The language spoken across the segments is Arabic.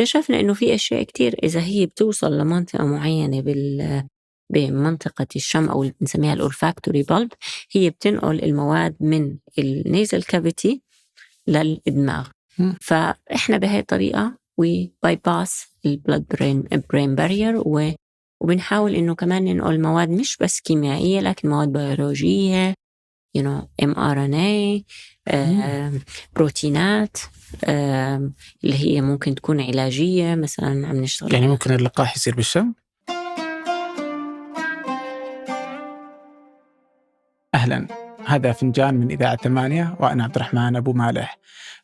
واكتشفنا إنه في أشياء كتير إذا هي بتوصل لمنطقة معينة بمنطقة الشم أو اللي بنسميها الأولفاكتوري بالب، هي بتنقل المواد من النيزل كافيتي للدماغ. فإحنا بهاي الطريقة we bypass البلد برين بارير، وبنحاول إنه كمان ننقل مواد مش بس كيميائية لكن مواد بيولوجية mRNA، بروتينات اللي هي ممكن تكون علاجية مثلا عم نشتغل. يعني ممكن اللقاح يصير بالشم؟ أهلا، هذا فنجان من إذاعة 8 وأنا عبد الرحمن أبو مالح.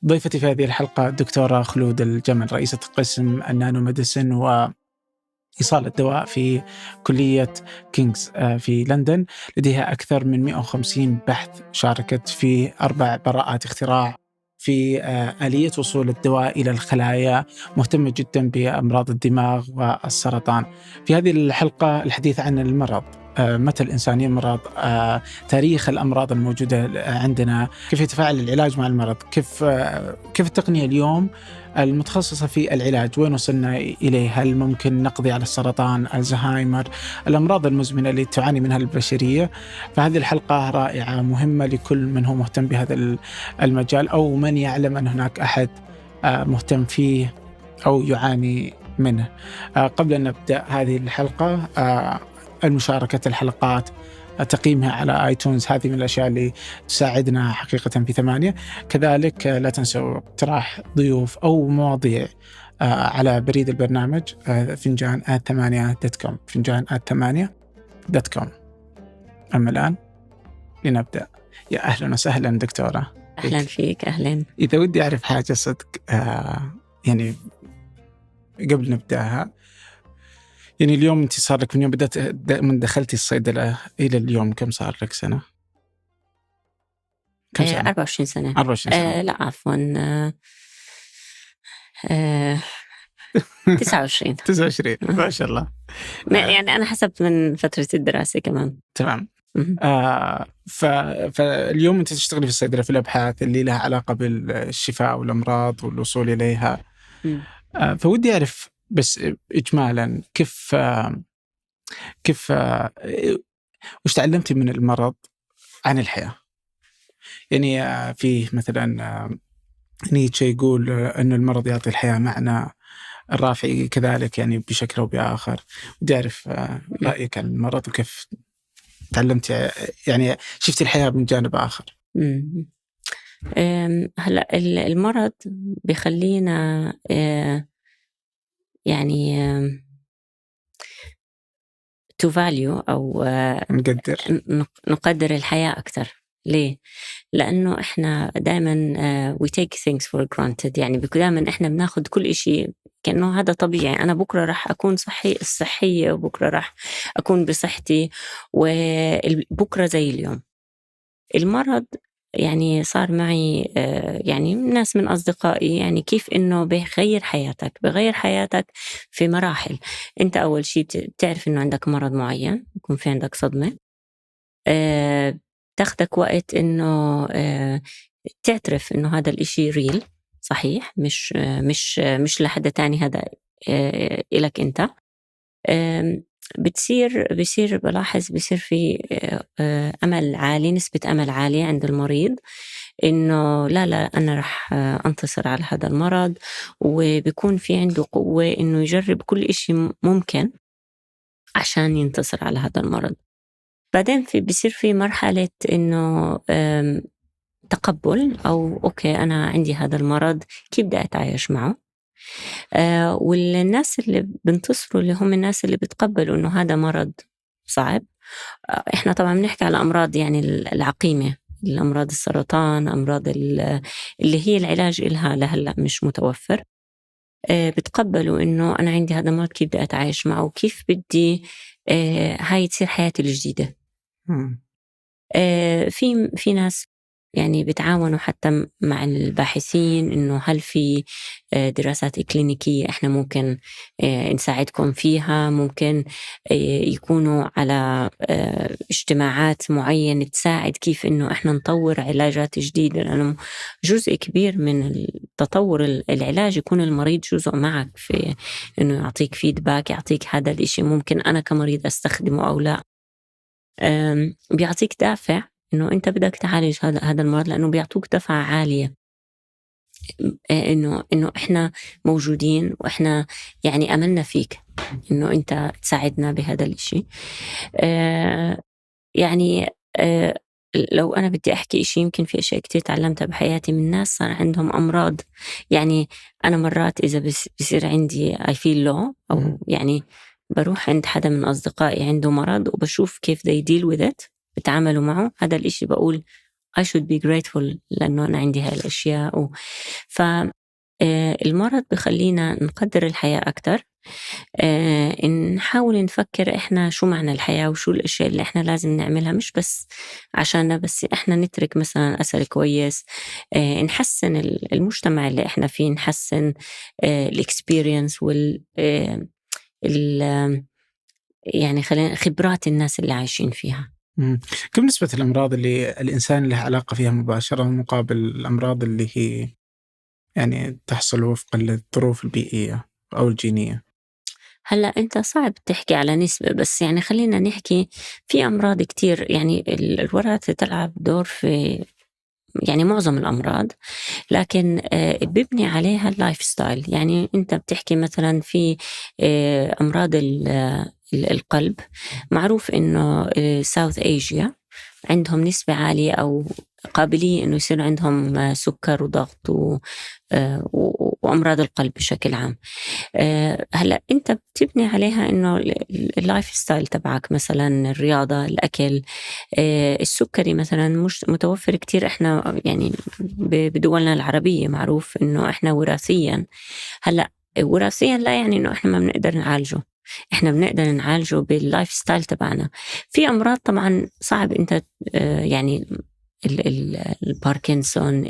ضيفتي في هذه الحلقة الدكتورة خلود الجمل، رئيسة قسم النانو ميديسن وإيصال الدواء في كلية كينغز في لندن. لديها أكثر من 150 بحث، شاركت في 4 براءات اختراع في آلية وصول الدواء إلى الخلايا، مهتمة جدا بأمراض الدماغ والسرطان. في هذه الحلقة الحديث عن المرض، متى الإنسان يمرض، تاريخ الأمراض الموجودة عندنا، كيف يتفاعل العلاج مع المرض، كيف التقنية اليوم المتخصصة في العلاج وين وصلنا إليه، هل ممكن نقضي على السرطان، الزهايمر، الأمراض المزمنة اللي تعاني منها البشرية. فهذه الحلقة رائعة مهمة لكل من هو مهتم بهذا المجال أو من يعلم أن هناك أحد مهتم فيه أو يعاني منه. قبل أن نبدأ هذه الحلقة، المشاركة الحلقات، تقييمها على آيتونز، هذه من الأشياء اللي تساعدنا حقيقة في 8. كذلك لا تنسوا اقتراح ضيوف أو مواضيع على بريد البرنامج فنجان@8.com فنجان@8.com. أما الآن لنبدأ. يا أهلا وسهلا دكتورة. أهلا فيك. أهلا. إذا ودي أعرف حاجة صدق، يعني قبل نبدأها، يعني اليوم أنت صار لك من يوم بدأت من دخلتي الصيدلة إلى اليوم كم صار لك سنة؟ كم سنة؟ 24 سنة. 24 سنة. لا عفوا 29. 29 ما شاء الله. يعني أنا حسبت من فترة الدراسة كمان. تمام. فاليوم أنت تشتغلي في الصيدلة في الأبحاث اللي لها علاقة بالشفاء والأمراض والوصول إليها. فودي أعرف بس إجمالا كيف وش تعلمتي من المرض عن الحياة؟ يعني فيه مثلا نيتشه يقول أن المرض يعطي الحياة معنى، الرافعي كذلك يعني بشكل أو بآخر. ودي أعرف رأيك عن المرض وكيف تعلمتي، يعني شفتي الحياة من جانب آخر. هلأ المرض بيخلينا يعني to value أو نقدر الحياة أكتر. ليه؟ لأنه إحنا دائما we take things for granted، يعني دائما إحنا بناخد كل إشي كأنه هذا طبيعي. أنا بكرة راح أكون صحية وبكرة راح أكون بصحتي وبكرة زي اليوم. المرض يعني صار معي يعني ناس من أصدقائي يعني كيف إنه بيغير حياتك في مراحل. أنت أول شيء تعرف إنه عندك مرض معين، يكون في عندك صدمة، تاخدك وقت إنه تعترف إنه هذا الإشي ريل صحيح، مش لحد تاني، هذا إلك أنت. بيصير بلاحظ بيصير في أمل عالي، نسبة أمل عالية عند المريض إنه لا أنا رح أنتصر على هذا المرض، وبيكون في عنده قوة إنه يجرب كل إشي ممكن عشان ينتصر على هذا المرض. بعدين بيصير في مرحلة إنه تقبل أو أوكي أنا عندي هذا المرض، كيف بدي أتعايش معه. والناس اللي بنتصروا اللي هم الناس اللي بتقبلوا إنه هذا مرض صعب. إحنا طبعا بنحكي على أمراض يعني العقيمة، الأمراض السرطان، أمراض اللي هي العلاج إلها لهلأ مش متوفر. بتقبلوا إنه أنا عندي هذا مرض، كيف بدي أتعايش معه وكيف بدي هاي تصير حياتي الجديدة. في ناس يعني بتعاونوا حتى مع الباحثين إنه هل في دراسات إكلينيكية إحنا ممكن نساعدكم فيها، ممكن يكونوا على اجتماعات معينة تساعد كيف إنه إحنا نطور علاجات جديدة، لأنه جزء كبير من التطور العلاج يكون المريض جزء معك في إنه يعطيك فيدباك، يعطيك هذا الإشي ممكن أنا كمريض أستخدمه أو لا. بيعطيك دافع إنه أنت بدك تعالج هذا المرض، لأنه بيعطوك دفعة عالية إنه إحنا موجودين وإحنا يعني أملنا فيك إنه أنت تساعدنا بهذا الإشي. يعني لو أنا بدي أحكي إشي، يمكن في أشياء كتير تعلمتها بحياتي من ناس صار عندهم أمراض. يعني أنا مرات إذا بصير عندي I feel low أو يعني بروح عند حدا من أصدقائي عنده مرض وبشوف كيف they deal with it، بتعاملوا معه، هذا الإشي بقول I should be grateful لأنه أنا عندي هاي الأشياء. المرض بخلينا نقدر الحياة أكتر، نحاول نفكر إحنا شو معنى الحياة وشو الأشياء اللي إحنا لازم نعملها، مش بس عشان بس إحنا نترك مثلا أثر كويس، نحسن المجتمع اللي إحنا فيه، نحسن الإكسبيرينس يعني خلينا خبرات الناس اللي عايشين فيها. كم نسبة الأمراض اللي الإنسان له علاقة فيها مباشرة مقابل الأمراض اللي هي يعني تحصل وفقا للظروف البيئية أو الجينية؟ هلأ أنت صعب تحكي على نسبة، بس يعني خلينا نحكي في أمراض كتير يعني الوراثة تلعب دور في يعني معظم الأمراض، لكن بيبني عليها اللايف ستايل. يعني أنت بتحكي مثلا في أمراض القلب، معروف إنه ساوث إيجيا عندهم نسبة عالية أو قابلية إنه يصير عندهم سكر وضغط وأمراض القلب بشكل عام. هلأ أنت بتبني عليها إنه اللايف ستايل تبعك، مثلا الرياضة، الأكل. السكري مثلا مش متوفر كتير، إحنا يعني بدولنا العربية معروف إنه إحنا وراثيا. هلأ وراثيا لا يعني إنه إحنا ما بنقدر نعالجه، إحنا بنقدر نعالجه باللايف ستايل تبعنا. في أمراض طبعا صعب أنت يعني الباركنسون،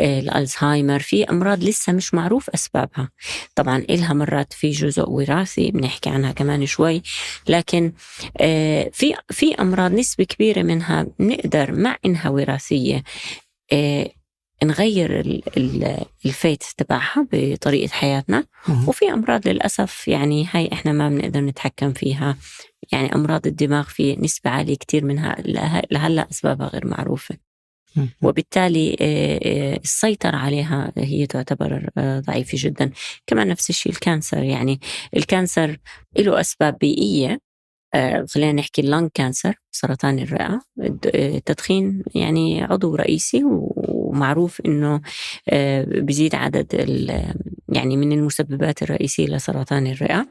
الألزهايمر، في أمراض لسه مش معروف أسبابها. طبعا إلها مرات في جزء وراثي بنحكي عنها كمان شوي، لكن في أمراض نسبة كبيرة منها نقدر مع إنها وراثية نغير الفيت تبعها بطريقة حياتنا. وفي أمراض للأسف يعني هاي إحنا ما بنقدر نتحكم فيها. يعني أمراض الدماغ في نسبة عالية كتير منها لهلأ أسبابها غير معروفة، وبالتالي السيطرة عليها هي تعتبر ضعيفة جدا. كمان نفس الشيء الكانسر، يعني الكانسر له أسباب بيئية. خلينا نحكي اللنج كانسر، سرطان الرئة، التدخين يعني عضو رئيسي ومعروف إنه بيزيد عدد يعني من المسببات الرئيسية لسرطان الرئة.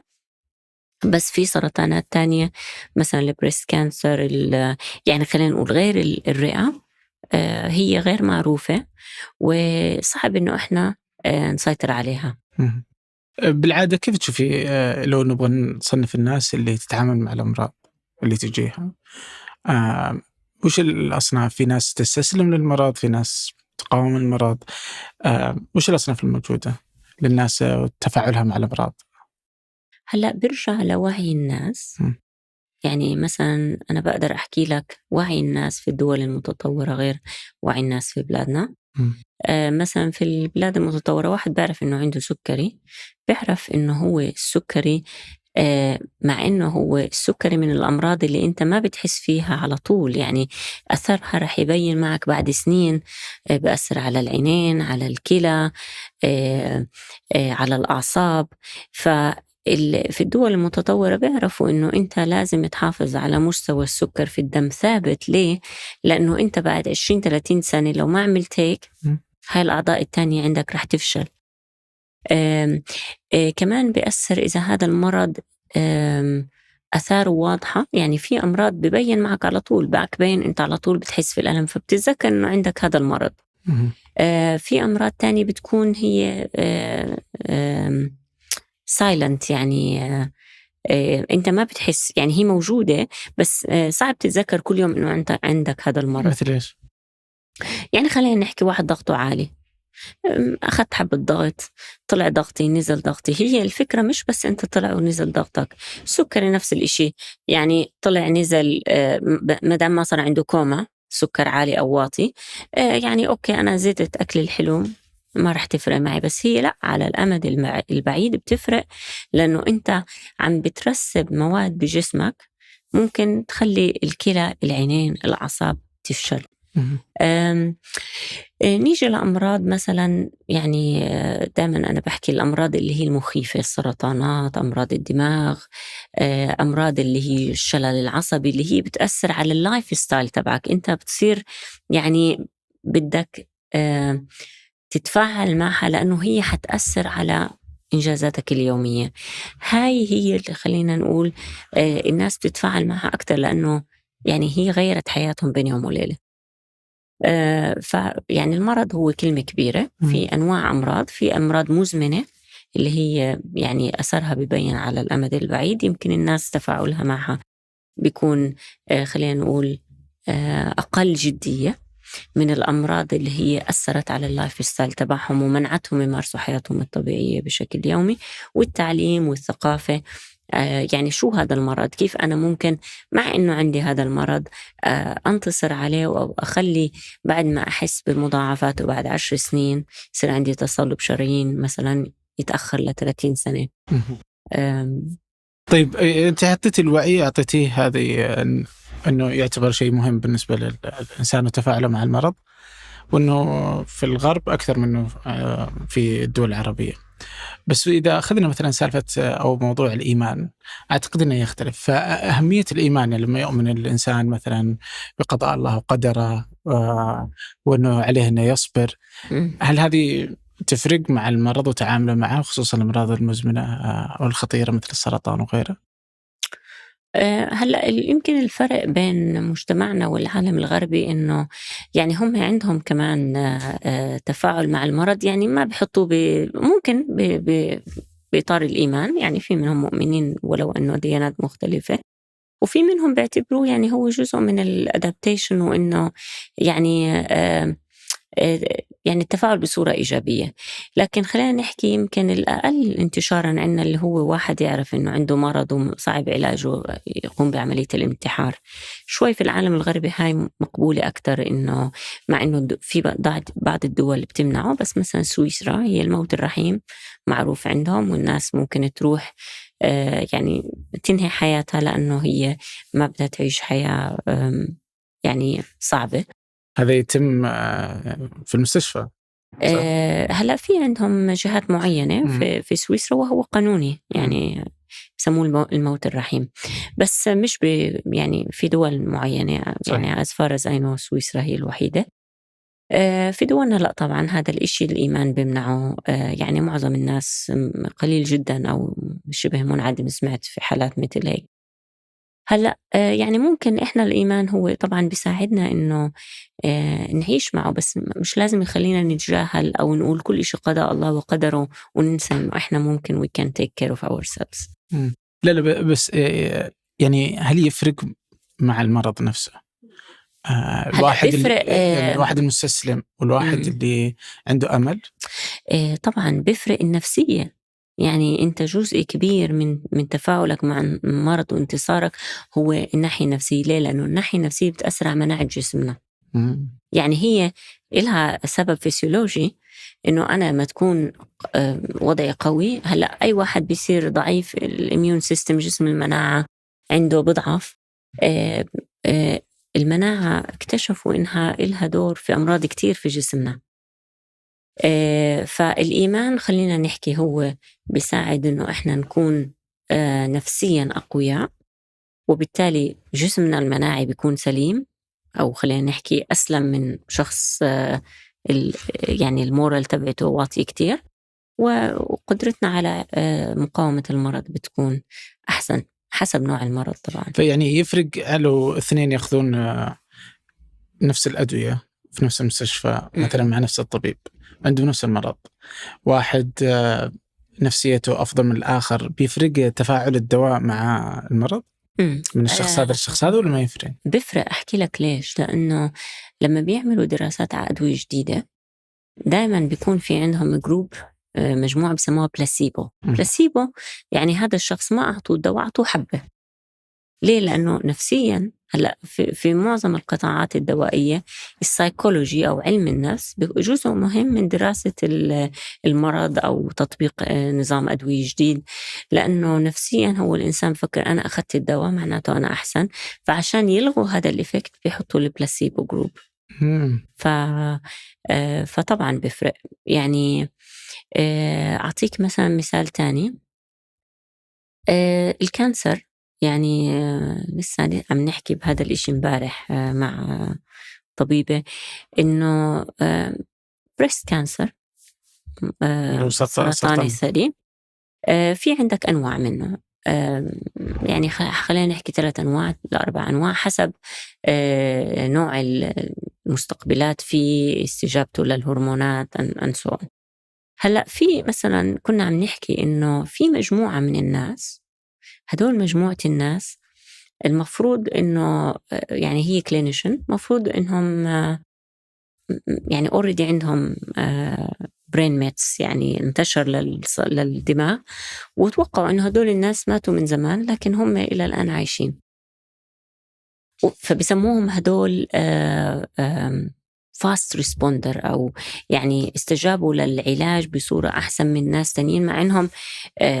بس في سرطانات تانية مثلا البريست كانسر، يعني خلينا نقول غير الرئة هي غير معروفة وصعب إنه إحنا نسيطر عليها. بالعادة كيف تشوفي لو نبغى نصنف الناس اللي تتعامل مع الأمراض اللي تجيها، وش الأصناف؟ في ناس تستسلم للمرض، في ناس تقاوم المرض، وش الأصناف الموجودة للناس وتفاعلها مع الأمراض؟ هلأ برجع لوعي الناس. يعني مثلا أنا بقدر أحكي لك وعي الناس في الدول المتطورة غير وعي الناس في بلادنا. مثلا في البلاد المتطورة واحد بيعرف إنه عنده سكري، بيعرف إنه هو السكري، مع إنه هو السكري من الأمراض اللي أنت ما بتحس فيها على طول، يعني أثرها رح يبين معك بعد سنين. بأثر على العينين، على الكلى، على الأعصاب. في الدول المتطورة بيعرفوا إنه أنت لازم تحافظ على مستوى السكر في الدم ثابت. ليه؟ لأنه أنت بعد 20-30 سنة لو ما عملت هيك هاي الأعضاء التانية عندك رح تفشل. كمان بيأثر إذا هذا المرض أثاره واضحة، يعني في أمراض ببين معك على طول، باك بين أنت على طول بتحس في الألم فبتتذكر إنه عندك هذا المرض. في أمراض تانية بتكون هي سايلنت، يعني أنت ما بتحس، يعني هي موجودة بس صعب تتذكر كل يوم إنه أنت عندك هذا المرض. مثل إيش؟ يعني خلينا نحكي واحد ضغطه عالي، أخدت حبة ضغط، طلع ضغطي، نزل ضغطي. هي الفكرة مش بس أنت طلع ونزل ضغطك، السكري نفس الإشي، يعني طلع نزل ما دام ما صار عنده كوما سكر عالي أو واطي، يعني أوكي أنا زدت أكل الحلو ما رح تفرق معي، بس هي لأ، على الأمد البعيد بتفرق، لأنه أنت عم بترسب مواد بجسمك ممكن تخلي الكلى، العينين، الأعصاب تفشل. آمم نيجي لأمراض مثلًا، يعني دايمًا أنا باحكي الأمراض اللي هي المخيفة، السرطانات، أمراض الدماغ، أمراض اللي هي الشلل العصبي اللي هي بتأثّر على الlifestyle تبعك، أنت بتصير يعني بدك تتفاعل معها لأنه هي حتأثّر على إنجازاتك اليومية. هاي هي اللي خلّينا نقول الناس بتتفاعل معها أكتر، لأنه يعني هي غيّرت حياتهم بين يوم وليلة. فيعني المرض هو كلمة كبيرة، في أنواع أمراض، في أمراض مزمنة اللي هي يعني أثرها بيبين على الأمد البعيد، يمكن الناس تفاعلها معها بيكون خلينا نقول أقل جدية من الأمراض اللي هي أثرت على اللايف ستايل تبعهم ومنعتهم يمارسوا حياتهم الطبيعية بشكل يومي، والتعليم والثقافة. يعني شو هذا المرض، كيف أنا ممكن مع إنه عندي هذا المرض أنتصر عليه أو أخلي بعد ما أحس بالمضاعفات وبعد 10 سنين يصير عندي تصلب شرايين مثلا يتأخر ل30 سنة. آم، طيب أنت أعطيتي الوعي، أعطيتيه هذه أنه يعتبر شيء مهم بالنسبة للإنسان وتفاعله مع المرض، وأنه في الغرب أكثر منه في الدول العربية. بس إذا أخذنا مثلا سالفة أو موضوع الإيمان، أعتقد أنه يختلف. فأهمية الإيمان لما يؤمن الإنسان مثلا بقضاء الله وقدره وأنه عليه أنه يصبر، مم. هل هذه تفرق مع المرض وتعامله معه، خصوصا الأمراض المزمنة أو الخطيرة مثل السرطان وغيره؟ هلأ يمكن الفرق بين مجتمعنا والعالم الغربي إنه يعني هم عندهم كمان تفاعل مع المرض، يعني ما بيحطوه ممكن بإطار الإيمان، يعني في منهم مؤمنين ولو إنه ديانات مختلفة، وفي منهم بيعتبروه يعني هو جزء من الأدابتيشن، وإنه يعني يعني التفاعل بصورة إيجابية. لكن خلينا نحكي يمكن الأقل انتشارا عندنا اللي هو واحد يعرف إنه عنده مرض وصعب علاجه يقوم بعملية الانتحار. شوي في العالم الغربي هاي مقبولة أكتر، إنه مع إنه في بعض الدول بتمنعه، بس مثلا سويسرا هي الموت الرحيم معروف عندهم، والناس ممكن تروح يعني تنهي حياتها لأنه هي ما بدها تعيش حياة يعني صعبة. هذا يتم في المستشفى؟ هلأ في عندهم جهات معينة في سويسرا وهو قانوني، يعني يسموه الموت الرحيم، بس مش يعني في دول معينة، يعني as far as I know سويسرا هي الوحيدة. في دولنا لأ طبعا هذا الإشي الإيمان بيمنعه، يعني معظم الناس قليل جدا أو شبه منعدم سمعت في حالات مثل هيك. هلأ يعني ممكن إحنا الإيمان هو طبعًا بيساعدنا إنه نعيش معه، بس مش لازم يخلّينا نتجاهل أو نقول كل إشي قضاء الله وقدره وننسى إنه إحنا ممكن we can take care of ourselves. لا لا، بس يعني هل يفرق مع المرض نفسه؟ هلأ بيفرق الواحد المستسلم والواحد اللي عنده أمل؟ طبعًا بيفرق النفسية، يعني أنت جزء كبير من تفاعلك مع المرض وانتصارك هو الناحية النفسية. ليه؟ لأنه الناحية النفسية بتأثر على مناعة جسمنا. يعني هي إلها سبب فسيولوجي، إنه أنا لما تكون وضعي قوي، هلأ أي واحد بيصير ضعيف الإميون سيستم، جسم المناعة عنده بضعف. آه، آه، المناعة اكتشفوا إنها إلها دور في أمراض كتير في جسمنا. فالإيمان خلينا نحكي هو بيساعد إنه إحنا نكون نفسيا أقوياء، وبالتالي جسمنا المناعي بيكون سليم، أو خلينا نحكي أسلم من شخص يعني المورال تبعته واطي كتير، وقدرتنا على مقاومة المرض بتكون أحسن حسب نوع المرض طبعا. فيعني يفرق لو اثنين يأخذون نفس الأدوية في نفس المستشفى مثلا مع نفس الطبيب عنده نفس المرض، واحد نفسيته أفضل من الآخر، بيفرق تفاعل الدواء مع المرض؟ من الشخص هذا للشخص هذا، ولا ما يفرق؟ بفرق. أحكي لك ليش. لأنه لما بيعملوا دراسات على أدوية جديدة دائما بيكون في عندهم جروب، مجموعة بسموها بلاسيبو. يعني هذا الشخص ما أعطوه الدواء، أعطوه حبة. ليه؟ لأنه نفسيا هلأ في معظم القطاعات الدوائية السايكولوجي أو علم النفس جزء مهم من دراسة المرض أو تطبيق نظام أدوية جديد، لأنه نفسيا هو الإنسان فكر أنا أخذت الدواء معناته أنا أحسن، فعشان يلغوا هذا الإفكت بيحطوا البلاسيبو جروب. فطبعا بفرق. يعني أعطيك مثلا مثال تاني، الكانسر. يعني لسه عم نحكي بهذا الإشي امبارح مع طبيبة، إنه بريست كانسر، سرطان الثدي، في عندك أنواع منه. يعني خلينا نحكي 3 أنواع ل4 أنواع حسب نوع المستقبلات في استجابته للهرمونات أنسون. هلأ في مثلا كنا عم نحكي إنه في مجموعة من الناس، هدول مجموعة الناس المفروض إنه يعني هي كلينيشن، مفروض إنهم يعني already عندهم brain mets، يعني انتشر للدماغ، وتوقعوا إنه هدول الناس ماتوا من زمان لكن هم إلى الآن عايشين، فبسموهم هدول fast responder، أو يعني استجابوا للعلاج بصورة أحسن من ناس تانيين، مع إنهم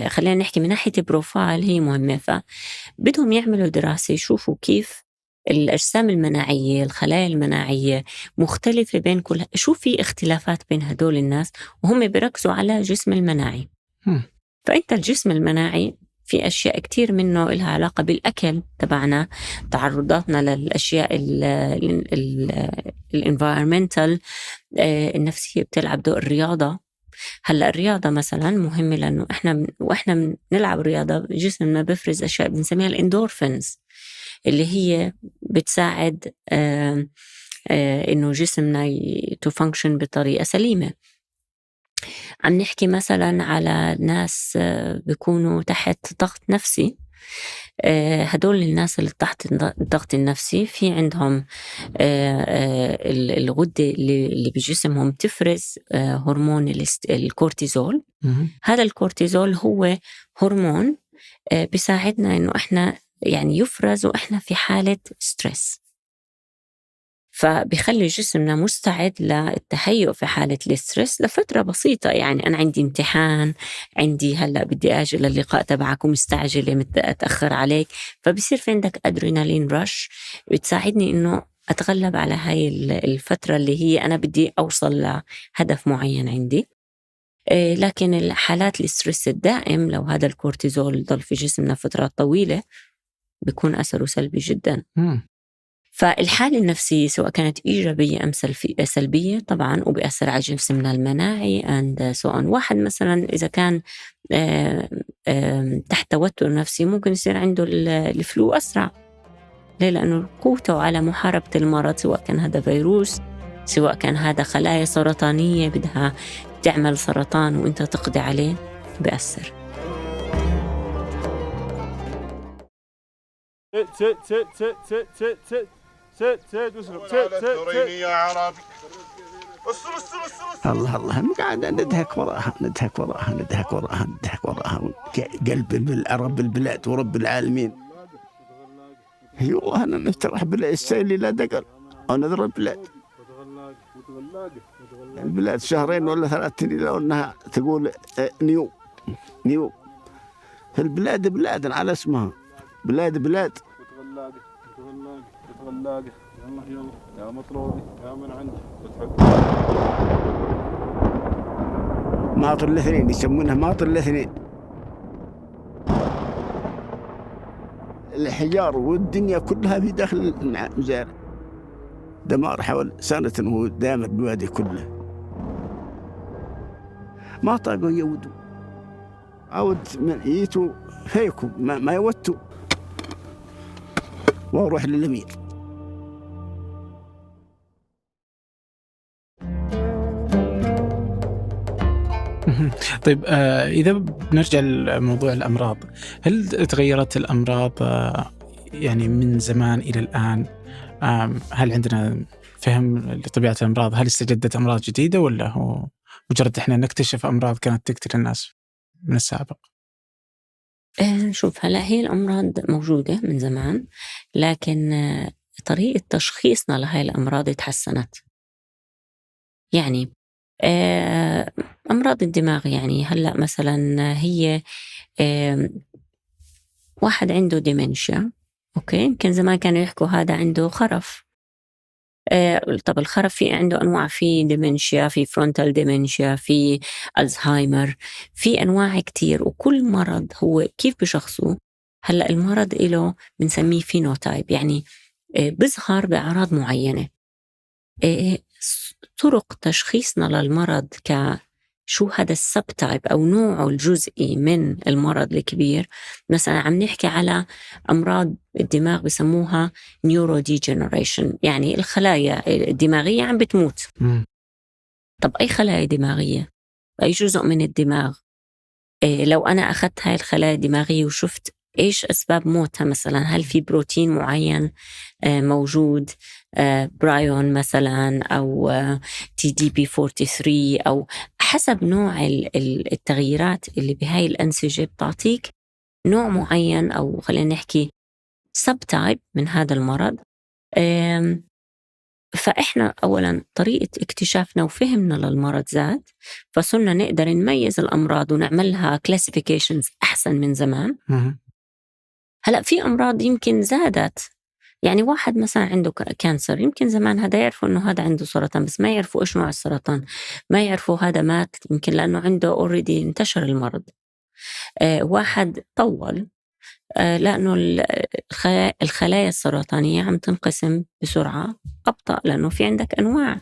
خلينا نحكي من ناحية بروفايل هي مهمة. فبدهم يعملوا دراسة يشوفوا كيف الأجسام المناعية، الخلايا المناعية مختلفة بين كل، شو في اختلافات بين هدول الناس، وهم بيركزوا على الجسم المناعي. فأنت الجسم المناعي في أشياء كتير منه إلها علاقة بالأكل تبعنا، تعرضاتنا للأشياء الانفايرمنتال، النفسية بتلعب دور. الرياضة، هلأ الرياضة مثلا مهمة لأنه وإحنا بنلعب رياضة جسمنا بفرز أشياء بنسميها الإندورفينز، اللي هي بتساعد إنه جسمنا تفانكشن بطريقة سليمة. عم نحكي مثلا على ناس بيكونوا تحت ضغط نفسي، هدول الناس اللي تحت الضغط النفسي في عندهم الغدة اللي بجسمهم تفرز هرمون الكورتيزول. هذا الكورتيزول هو هرمون بيساعدنا إنه إحنا يعني يفرز وإحنا في حالة ستريس، فبيخلي جسمنا مستعد للتهيؤ في حالة الاسترس لفترة بسيطة. يعني أنا عندي امتحان، عندي هلأ بدي أجل اللقاء تبعك ومستعجلة أتأخر عليك، فبصير في عندك أدرينالين رش بتساعدني إنه أتغلب على هاي الفترة اللي هي أنا بدي أوصل لهدف معين عندي. لكن الحالات الاسترس الدائم لو هذا الكورتيزول ضل في جسمنا فترات طويلة بيكون أثره سلبي جدا. فالحالة النفسية سواء كانت إيجابية أم سلبية طبعا وبيأثر على جسمنا المناعي and so on. واحد مثلا إذا كان تحت توتر نفسي ممكن يصير عنده الفلو أسرع. ليه؟ لأنه قوته على محاربة المرض، سواء كان هذا فيروس، سواء كان هذا خلايا سرطانية بدها تعمل سرطان وإنت تقضي عليه، بيأثر. يا عربي. الله قاعد ندهك وراها قلب العرب البلاد ورب العالمين. هي والله أنا نفترح بلا السيل لا دقل أو نذر البلاد 2 ولا 3 لو أنها تقول نيو في البلاد بلاد على اسمها بلاد تغلاقي يلا يا مطلوبي يا من عندك ماطر الاثنين، يسمونها ماطر الاثنين. الحجار والدنيا كلها في داخل المزارع، دمار حول 1 سنة وهو دامر الوادي كله، ما طاقوا يودوا عود من ييتوا فيكم ما يودوا واروح للأمير. طيب إذا بنرجع لموضوع الأمراض، هل تغيرت الأمراض يعني من زمان إلى الآن هل عندنا فهم لطبيعة الأمراض؟ هل استجدت أمراض جديدة ولا هو مجرد إحنا نكتشف أمراض كانت تقتل الناس من السابق؟ شوف، هلأ هي الأمراض موجودة من زمان، لكن طريقة تشخيصنا لهاي الأمراض تحسنت. يعني أمراض الدماغ، يعني هلأ مثلا هي واحد عنده ديمنشيا، أوكي، يمكن زمان كانوا يحكوا هذا عنده خرف. طب الخرف في عنده أنواع، في ديمنشيا، في فرونتال ديمنشيا، في ألزهايمر، في أنواع كتير، وكل مرض هو كيف بشخصه. هلأ المرض إله بنسميه فينوتايب، يعني بيظهر بأعراض معينة. طرق تشخيصنا للمرض شو هذا السبتايب أو نوعه الجزئي من المرض الكبير. مثلا عم نحكي على أمراض الدماغ بسموها neurodegeneration، يعني الخلايا الدماغية عم بتموت. طب أي خلايا دماغية؟ أي جزء من الدماغ؟ لو أنا أخذت هاي الخلايا الدماغية وشفت إيش أسباب موتها، مثلا هل في بروتين معين موجود، برايون مثلا، أو TDP43، أو حسب نوع التغييرات اللي بهاي الأنسجة بتعطيك نوع معين، أو خلينا نحكي سبتايب من هذا المرض. فإحنا أولا طريقة اكتشافنا وفهمنا للمرض زاد، فصرنا نقدر نميز الأمراض ونعملها كلاسيفيكيشنز أحسن من زمان. هلأ في أمراض يمكن زادت، يعني واحد مثلا عنده كانسر، يمكن زمان هذا يعرفوا إنه هذا عنده سرطان، بس ما يعرفوا إيش نوع السرطان، ما يعرفوا هذا مات يمكن لأنه عنده already انتشر المرض. واحد طول لأنه الخلايا السرطانية عم تنقسم بسرعة أبطأ، لأنه في عندك أنواع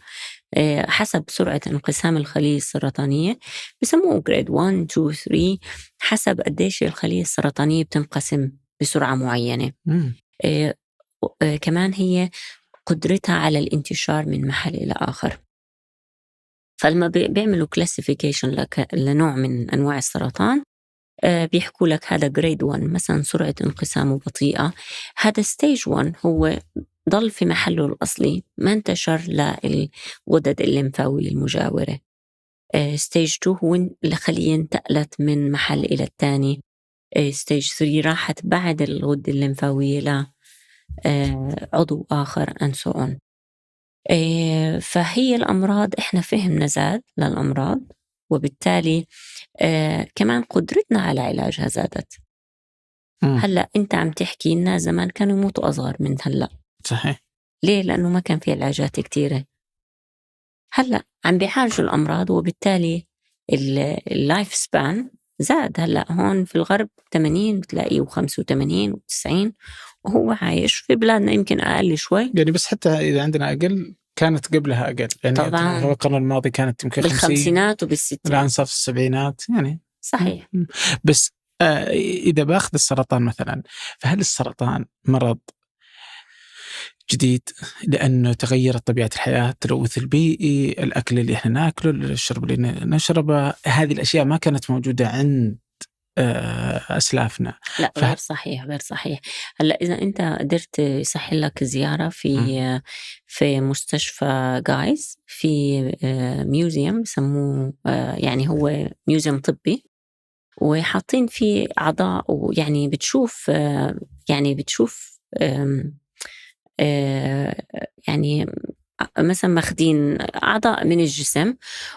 حسب سرعة انقسام الخلية السرطانية، بسموه grade 1 2 3، حسب قديش الخلية السرطانية بتنقسم بسرعة معينة. كمان هي قدرتها على الانتشار من محل إلى آخر. فلما بيعملوا classification لنوع من أنواع السرطان، بيحكوا لك هذا grade 1 مثلا سرعة انقسامه بطيئة، هذا stage 1 هو ضل في محله الأصلي، ما انتشر للغدد الليمفاوية المجاورة. stage 2 هو الخلية انتقلت من محل إلى الثاني. stage 3 راحت بعد الغدة الليمفاوية ل عضو آخر and so on. فهي الأمراض إحنا فهمنا زاد للأمراض، وبالتالي كمان قدرتنا على علاجها زادت. هلأ أنت عم تحكي الناس زمان كانوا يموتوا أصغر من هلأ. صحيح. ليه؟ لأنه ما كان في علاجات كتيرة. هلأ عم بيعالجوا الأمراض، وبالتالي اللايف سبان زاد. هلأ هون في الغرب 80 بتلاقيه، و85 و90، وهو عايش. في بلادنا يمكن أقل شوي، يعني بس حتى إذا عندنا أقل كانت قبلها أقل، يعني طبعاً في القرن الماضي كانت يمكن 50، بالخمسينات وبالستينات، الآن صار في السبعينات يعني. صحيح. بس إذا باخذ السرطان مثلا، فهل السرطان مرض جديد لأنه تغيرت طبيعة الحياة، التلوث البيئي، الأكل اللي إحنا ناكله، الشرب اللي نشربه، هذه الأشياء ما كانت موجودة عند أسلافنا؟ لا، غير صحيح، غير صحيح. هلا إذا أنت قدرت يصح لك زيارة في مستشفى جايز، في ميوزيوم بسموه، يعني هو ميوزيوم طبي، وحاطين فيه أعضاء، ويعني بتشوف يعني بتشوف يعني مثلا ماخدين أعضاء من الجسم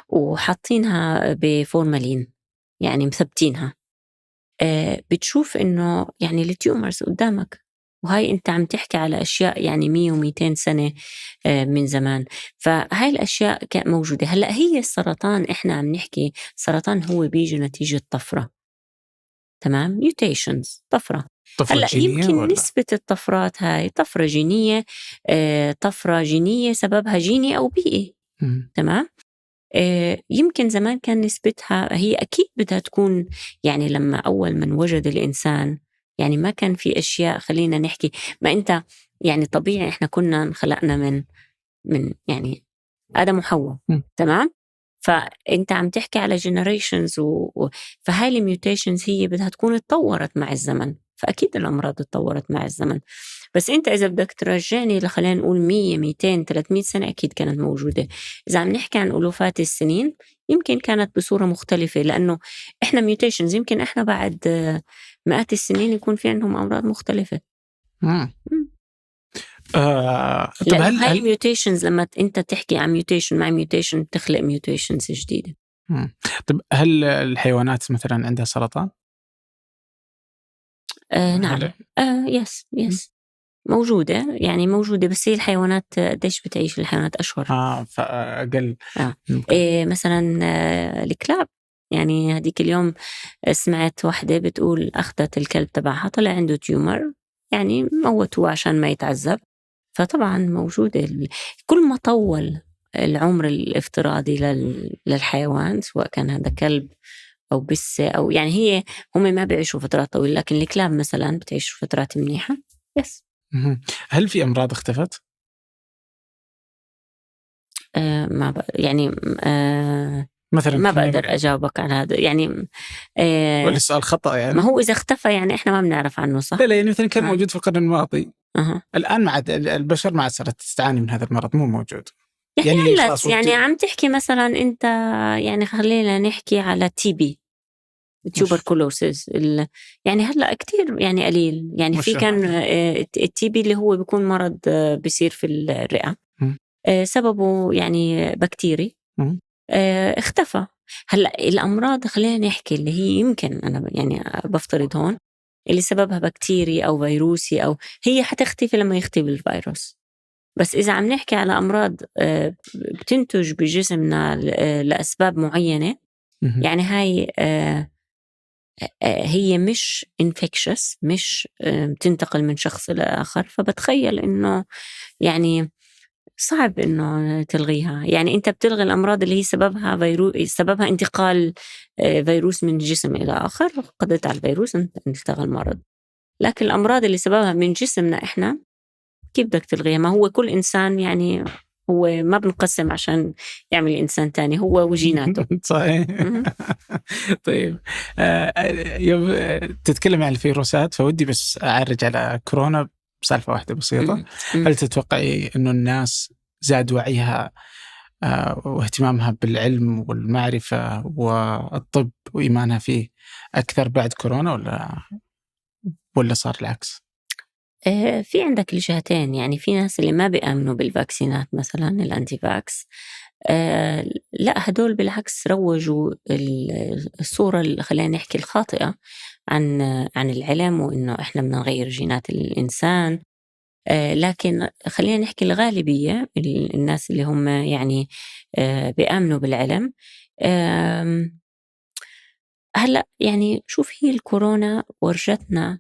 وحاطينها بفورمالين، يعني مثبتينها. بتشوف إنه يعني التيومرز قدامك، وهاي أنت عم تحكي على أشياء يعني 100 و200 سنة من زمان. فهاي الأشياء موجودة. هلأ هي السرطان، إحنا عم نحكي سرطان هو بيجي نتيجة طفرة، تمام، mutations، طفرة. هلأ يمكن ولا؟ نسبة الطفرات هاي طفرة جينية، طفرة جينية سببها جيني أو بيئي، تمام. يمكن زمان كان نسبتها، هي أكيد بدها تكون، يعني لما أول من وجد الإنسان يعني ما كان في أشياء، خلينا نحكي، ما أنت يعني طبيعي إحنا كنا انخلقنا من يعني آدم وحواء، تمام. فأنت عم تحكي على generations فهاي الميوتيشنز هي بدها تكون اتطورت مع الزمن، فأكيد الأمراض اتطورت مع الزمن. بس أنت إذا بدك ترجعني خلينا نقول 100 200 300 سنة أكيد كانت موجودة. إذا عم نحكي عن ألوفات السنين يمكن كانت بصورة مختلفة، لأنه إحنا ميوتيشنز يمكن إحنا بعد مئات السنين يكون في عندهم أمراض مختلفة. طب هاي الميوتيشنز لما أنت تحكي عن ميوتيشن مع ميوتيشن تخلق ميوتيشنز جديدة. طب هل الحيوانات مثلا عندها سرطان؟ نعم. يس موجودة، يعني موجودة، بس هي الحيوانات قديش بتعيش الحيوانات أشهر؟ فأقل. مثلا الكلاب، يعني هديك اليوم سمعت واحدة بتقول أخذت الكلب تبعها طلع عنده تيومر، يعني موتوه عشان ما يتعذب. فطبعا موجودة كل ما طول العمر الافتراضي للحيوان، سواء كان هذا كلب أو بسة أو يعني هم ما بيعيشوا فترات طويلة، لكن الكلاب مثلا بتعيش فترات منيحة. يس. هل في أمراض اختفت؟ يعني مثلا ما بقدر أجاوبك على هذا، يعني ولا السؤال خطأ يعني. ما هو إذا اختفى يعني إحنا ما بنعرف عنه، صح؟ لا يعني مثلا كان موجود في القرن الماضي. الآن ما عاد البشر ما عاد صارت تستعاني من هذا المرض، مو موجود. يعني عم تحكي مثلا أنت، يعني خلينا نحكي على TB تيوبركلوسيس، يعني هلا كتير يعني قليل، يعني في كان الTB اللي هو بيكون مرض بيصير في الرئة، سببه يعني بكتيري، اختفى. هلا الأمراض خلينا نحكي اللي هي يمكن أنا يعني بفترض هون اللي سببها بكتيري أو فيروسي، أو هي حتختفي لما يختفي الفيروس. بس إذا عم نحكي على أمراض بتنتج بجسمنا لأسباب معينة، يعني هاي هي مش infectious، مش تنتقل من شخص إلى آخر، فبتخيل إنه يعني صعب إنه تلغيها. يعني أنت بتلغي الأمراض اللي هي سببها انتقال فيروس من جسم إلى آخر، قضيت على الفيروس انتقل المرض. لكن الأمراض اللي سببها من جسمنا إحنا كيف بدك تلغيها؟ ما هو كل إنسان يعني هو ما بنقسم عشان يعمل إنسان تاني، هو وجيناته. صحيح. طيب يوم تتكلم عن الفيروسات فودي بس أعرج على كورونا بسالفة واحدة بسيطة. هل تتوقعي أنه الناس زاد وعيها واهتمامها بالعلم والمعرفة والطب وإيمانها فيه أكثر بعد كورونا ولا صار العكس؟ في عندك الجهتين، يعني في ناس اللي ما بيأمنوا بالفاكسينات مثلا الأنتي فاكس، لا هدول بالعكس روجوا الصورة اللي خلينا نحكي الخاطئة عن العلم، وإنه إحنا بدنا نغير جينات الإنسان. لكن خلينا نحكي الغالبية الناس اللي هم يعني بيأمنوا بالعلم. هلأ يعني شوف، هي الكورونا ورجتنا،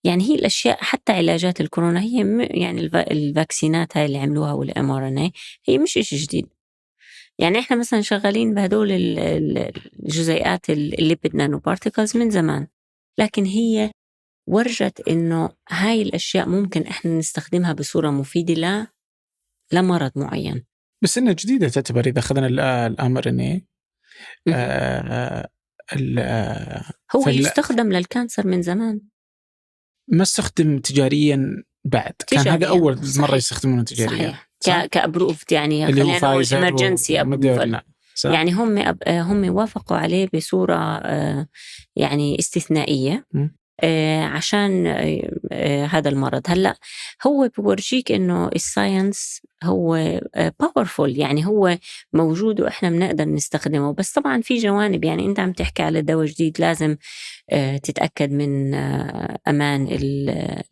يعني هي الأشياء حتى علاجات الكورونا هي يعني الفاكسينات هاي اللي عملوها والmRNA هي مش إشي جديد. يعني إحنا مثلا شغالين بهدول الجزيئات الليبيد نانو بارتيكلز من زمان، لكن هي ورجت إنه هاي الأشياء ممكن إحنا نستخدمها بصورة مفيدة لمرض معين. بس إنها جديدة تعتبر إذا أخذنا الmRNA. هو يستخدم للكانسر من زمان، ما استخدم تجاريا بعد، كان هذا أول مرة يستخدمونه تجاريا. صحيح. كأبروفت يعني خلينا نقول emergency approval. يعني هم وافقوا عليه بصورة يعني استثنائية عشان هذا المرض. هلأ هو بورجيك إنه الساينس هو باورفول، يعني هو موجود وإحنا بنقدر نستخدمه. بس طبعا في جوانب، يعني أنت عم تحكي على دواء جديد لازم تتأكد من أمان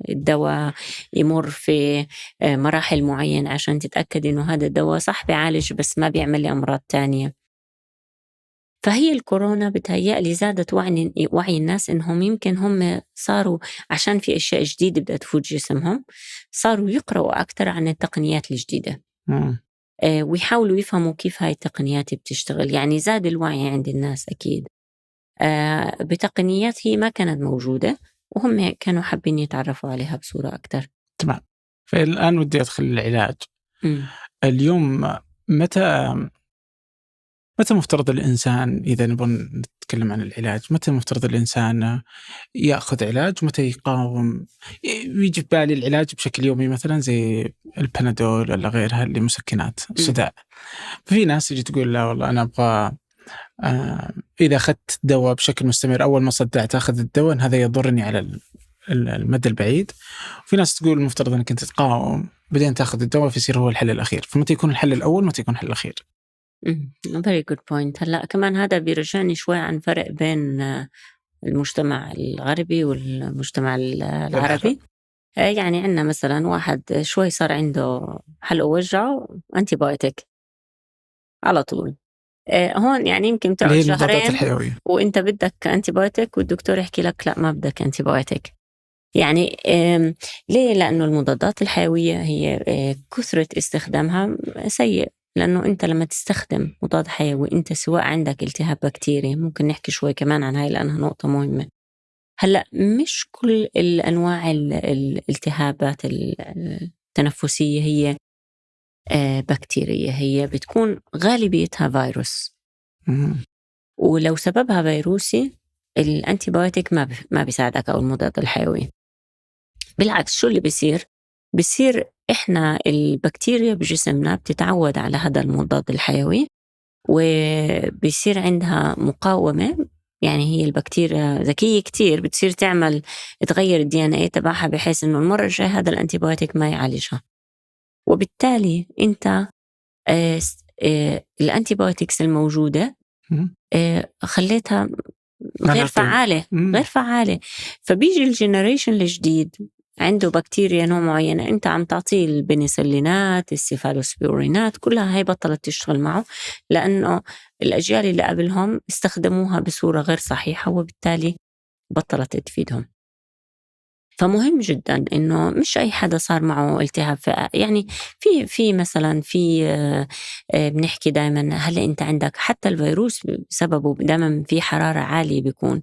الدواء، يمر في مراحل معينة عشان تتأكد إنه هذا الدواء صح بيعالج بس ما بيعمل لي أمراض تانية. فهي الكورونا بتهيألي زادت وعي الناس إنهم يمكن هم صاروا عشان في أشياء جديدة بدها تفوت جسمهم، صاروا يقرأوا أكتر عن التقنيات الجديدة ويحاولوا يفهموا كيف هاي التقنيات بتشتغل. يعني زاد الوعي عند الناس أكيد بتقنيات هي ما كانت موجودة وهم كانوا حابين يتعرفوا عليها بصورة أكتر. تمام. فالآن ودي أدخل العلاج. اليوم متى مفترض الإنسان إذا نبغى نتكلم عن العلاج، متى المفترض الإنسان يأخذ علاج ومتى يقاوم؟ يجي في بالي العلاج بشكل يومي مثلا زي البنادول ولا غيرها اللي مسكنات الصداع. في ناس تجي تقول لا والله أنا أبغى إذا أخذت دواء بشكل مستمر أول ما صدعت أخذ الدواء هذا يضرني على المدى البعيد. وفي ناس تقول المفترض أنك أنت تقاوم بعدين تأخذ الدواء فيصير هو الحل الأخير. فمتى يكون الحل الأول متى يكون الحل الأخير؟ very good point. هلأ كمان هذا بيرجعني شوي عن فرق بين المجتمع الغربي والمجتمع العربي. يعني عندنا مثلا واحد شوي صار عنده حلقه وجعه أنتيبيوتيك على طول. هون يعني يمكن تقعد شهرين وانت بدك أنتيبيوتيك والدكتور يحكي لك لا ما بدك أنتيبيوتيك. يعني ليه؟ لأنه المضادات الحيوية هي كثرة استخدامها سيء. لأنه أنت لما تستخدم مضاد حيوي أنت سواء عندك التهاب بكتيري، ممكن نحكي شوي كمان عن هاي لأنها نقطة مهمة. هلأ مش كل الأنواع الالتهابات التنفسية هي بكتيرية، هي بتكون غالبيتها فيروس. ولو سببها فيروسي الأنتيبيوتيك ما بيساعدك أو المضاد الحيوي. بالعكس شو اللي بيصير إحنا البكتيريا بجسمنا بتتعود على هذا المضاد الحيوي وبيصير عندها مقاومة. يعني هي البكتيريا ذكية كتير، بتصير تغير الDNA تبعها بحيث إنه المرة الجاية هذا الأنتيبيوتيك ما يعالجها. وبالتالي أنت الأنتيبيوتيكس الموجودة خليتها غير فعالة. فبيجي الجنريشن الجديد عنده بكتيريا نوع معينة، أنت عم تعطيه البنسلينات السيفالوسبورينات كلها هاي بطلت تشتغل معه لأنه الأجيال اللي قبلهم استخدموها بصورة غير صحيحة وبالتالي بطلت تفيدهم. فمهم جدا إنه مش أي حدا صار معه التهاب يعني في مثلا بنحكي دائما هلا أنت عندك حتى الفيروس بسببه دائما في حرارة عالية بيكون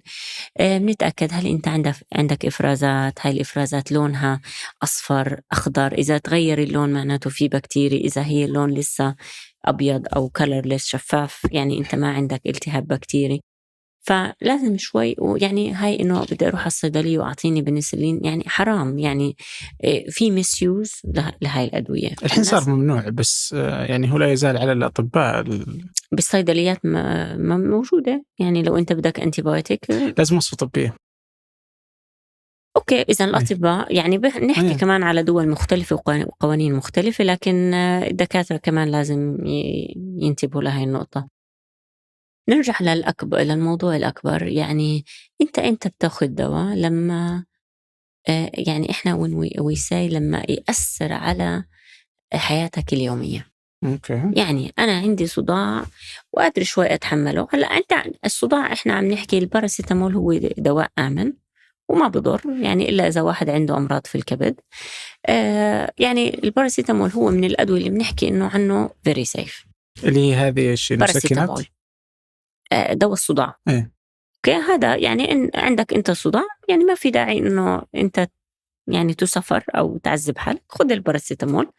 بنتأكد هل أنت عندك إفرازات، هاي الإفرازات لونها أصفر أخضر، إذا تغير اللون معناته في بكتيريا، إذا هي اللون لسه أبيض أو كلرلس شفاف يعني أنت ما عندك التهاب بكتيري. فلازم شوي ويعني هاي إنه بدي أروح على الصيدلية وأعطيني بنسلين يعني حرام. يعني في مسيوز لهاي الأدوية. الحين صار ممنوع بس يعني هو لا يزال على الأطباء بالصيدليات موجودة. يعني لو أنت بدك أنتيبيوتيك لازم وصفة طبية. أوكي إذن الأطباء يعني نحكي كمان على دول مختلفة وقوانين مختلفة، لكن الدكاترة كمان لازم ينتبهوا لهاي النقطة. نرجع للموضوع الأكبر. يعني أنت بتاخد دواء لما يعني إحنا ويساي لما يأثر على حياتك اليومية. يعني أنا عندي صداع وقادر شوي أتحمله. هلأ أنت الصداع إحنا عم نحكي الباراسيتامول هو دواء آمن وما بضر يعني إلا إذا واحد عنده أمراض في الكبد. يعني الباراسيتامول هو من الأدوية اللي بنحكي إنه عنه very safe. اللي هذه الشيء المسكنات دواء الصداع. اوكي هذا يعني إن عندك انت صداع يعني ما في داعي انه انت يعني تسافر او تعذب حالك، خذ الباراسيتامول.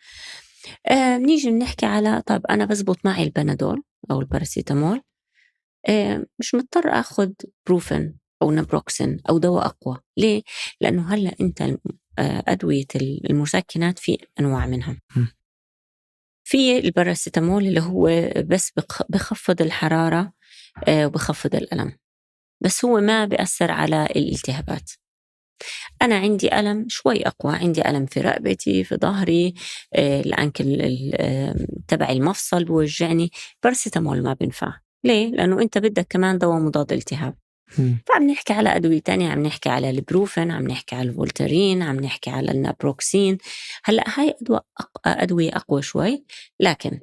نيجي بنحكي على طب انا بزبط معي البنادول او الباراسيتامول، مش مضطر اخذ بروفين او نابروكسين او دواء اقوى. ليه؟ لانه هلا انت ادويه المسكنات في انواع منها. في الباراسيتامول اللي هو بس بخفض الحراره وبخفض الألم، بس هو ما بيأثر على الالتهابات. أنا عندي ألم شوي أقوى، عندي ألم في رقبتي في ظهري الأنكل تبع المفصل بوجعني، باراسيتامول ما بنفع. ليه؟ لأنه أنت بدك كمان دواء مضاد التهاب. فعم نحكي على أدوية تانية، عم نحكي على البروفين، عم نحكي على الفولترين، عم نحكي على النابروكسين. هلأ هاي أدوية أقوى شوي لكن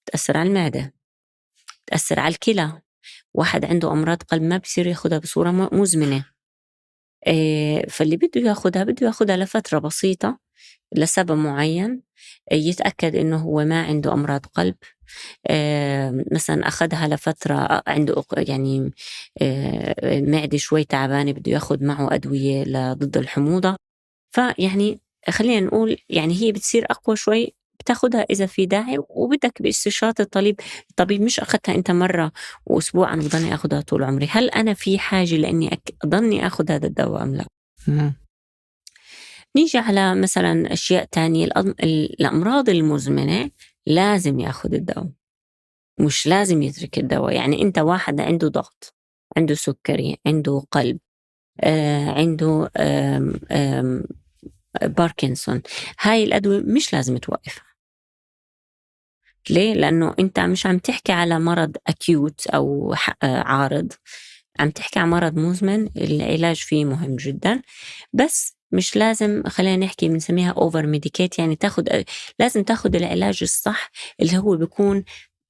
تأثر على المعدة، تأثر على الكلى. واحد عنده أمراض قلب ما بصير ياخدها بصورة مزمنة. فاللي بده ياخدها لفترة بسيطة لسبب معين، يتأكد إنه هو ما عنده أمراض قلب. مثلا أخدها لفترة عنده يعني معدة شوي تعبانة بده ياخد معه أدوية ضد الحموضة. فيعني خلينا نقول يعني هي بتصير أقوى شوي بتاخدها إذا في داعي، وبدك باستشارة الطبيب مش أخدتها أنت مرة وأسبوع أنا بضلني أخدها طول عمري. هل أنا في حاجة لأني أضلني أخد هذا الدواء أم لا؟ نيجي على مثلا أشياء تانية. الأمراض المزمنة لازم يأخد الدواء، مش لازم يترك الدواء. يعني أنت واحد عنده ضغط، عنده سكري، عنده قلب، عنده باركنسون، هاي الأدوية مش لازم توقفها. ليه؟ لأنه أنت مش عم تحكي على مرض أكيوت أو عارض، عم تحكي على مرض مزمن العلاج فيه مهم جدا. بس مش لازم، خلينا نحكي بنسميها اوفر ميديكيت، يعني لازم تاخد العلاج الصح اللي هو بيكون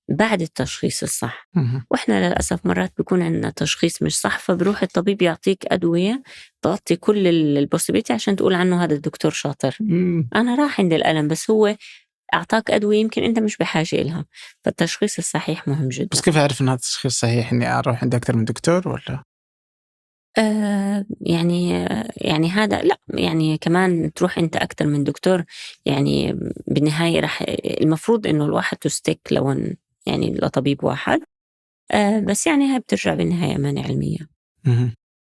بعد التشخيص الصح. واحنا للأسف مرات بيكون عندنا تشخيص مش صح، فبروح الطبيب يعطيك أدوية تغطي كل البوسيبيتي عشان تقول عنه هذا الدكتور شاطر. أنا راح عند الألم بس هو أعطاك أدوية يمكن أنت مش بحاجة إلها. فالتشخيص الصحيح مهم جدا. بس كيف أعرف أن هذا التشخيص صحيح؟ إني أروح عند أكثر من دكتور ولا؟ يعني هذا لا، يعني كمان تروح أنت أكتر من دكتور، يعني بالنهاية رح المفروض إنه الواحد تستيك لو يعني لطبيب واحد. بس يعني هاي بترجع بالنهاية أمانة علمية.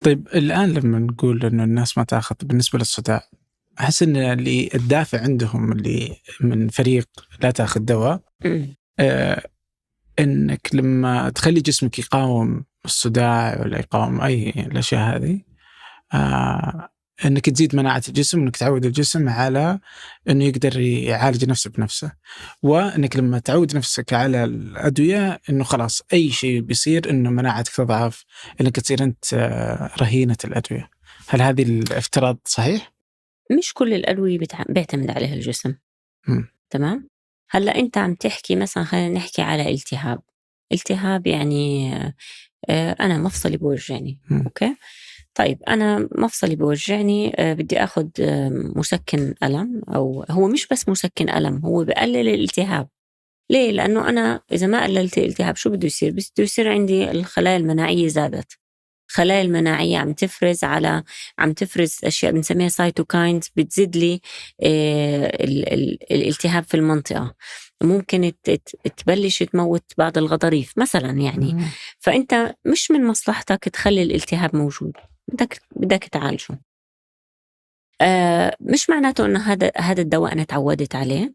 طيب الآن لما نقول إنه الناس ما تأخذ بالنسبة للصداع، أحس إن اللي الدافع عندهم اللي من فريق لا تأخذ دواء إنك لما تخلي جسمك يقاوم الصداع ولا يقاوم أي الأشياء هذه، إنك تزيد مناعة الجسم، إنك تعود الجسم على إنه يقدر يعالج نفسه بنفسه، وإنك لما تعود نفسك على الأدوية إنه خلاص أي شيء بيصير إنه مناعتك تضعف، إنك تصير أنت رهينة الأدوية. هل هذه الافتراض صحيح؟ مش كل الأدوية بيعتمد عليها الجسم. تمام. هلأ أنت عم تحكي مثلا، خلينا نحكي على التهاب يعني أنا مفصلي بوجعني. أوكي، طيب أنا مفصلي بوجعني، بدي أخذ مسكن ألم، أو هو مش بس مسكن ألم، هو بقلل الالتهاب. ليه؟ لأنه أنا إذا ما قللت الالتهاب شو بده يصير؟ بده يصير عندي الخلايا المناعية زادت. خلايا المناعية عم تفرز أشياء بنسميها سايتوكاينز، بتزيد لي الالتهاب في المنطقة. ممكن تبلش تموت بعض الغضاريف مثلا يعني. فأنت مش من مصلحتك تخلي الالتهاب موجود، بدك تعالجه. مش معناته أنه هذا الدواء أنا تعودت عليه،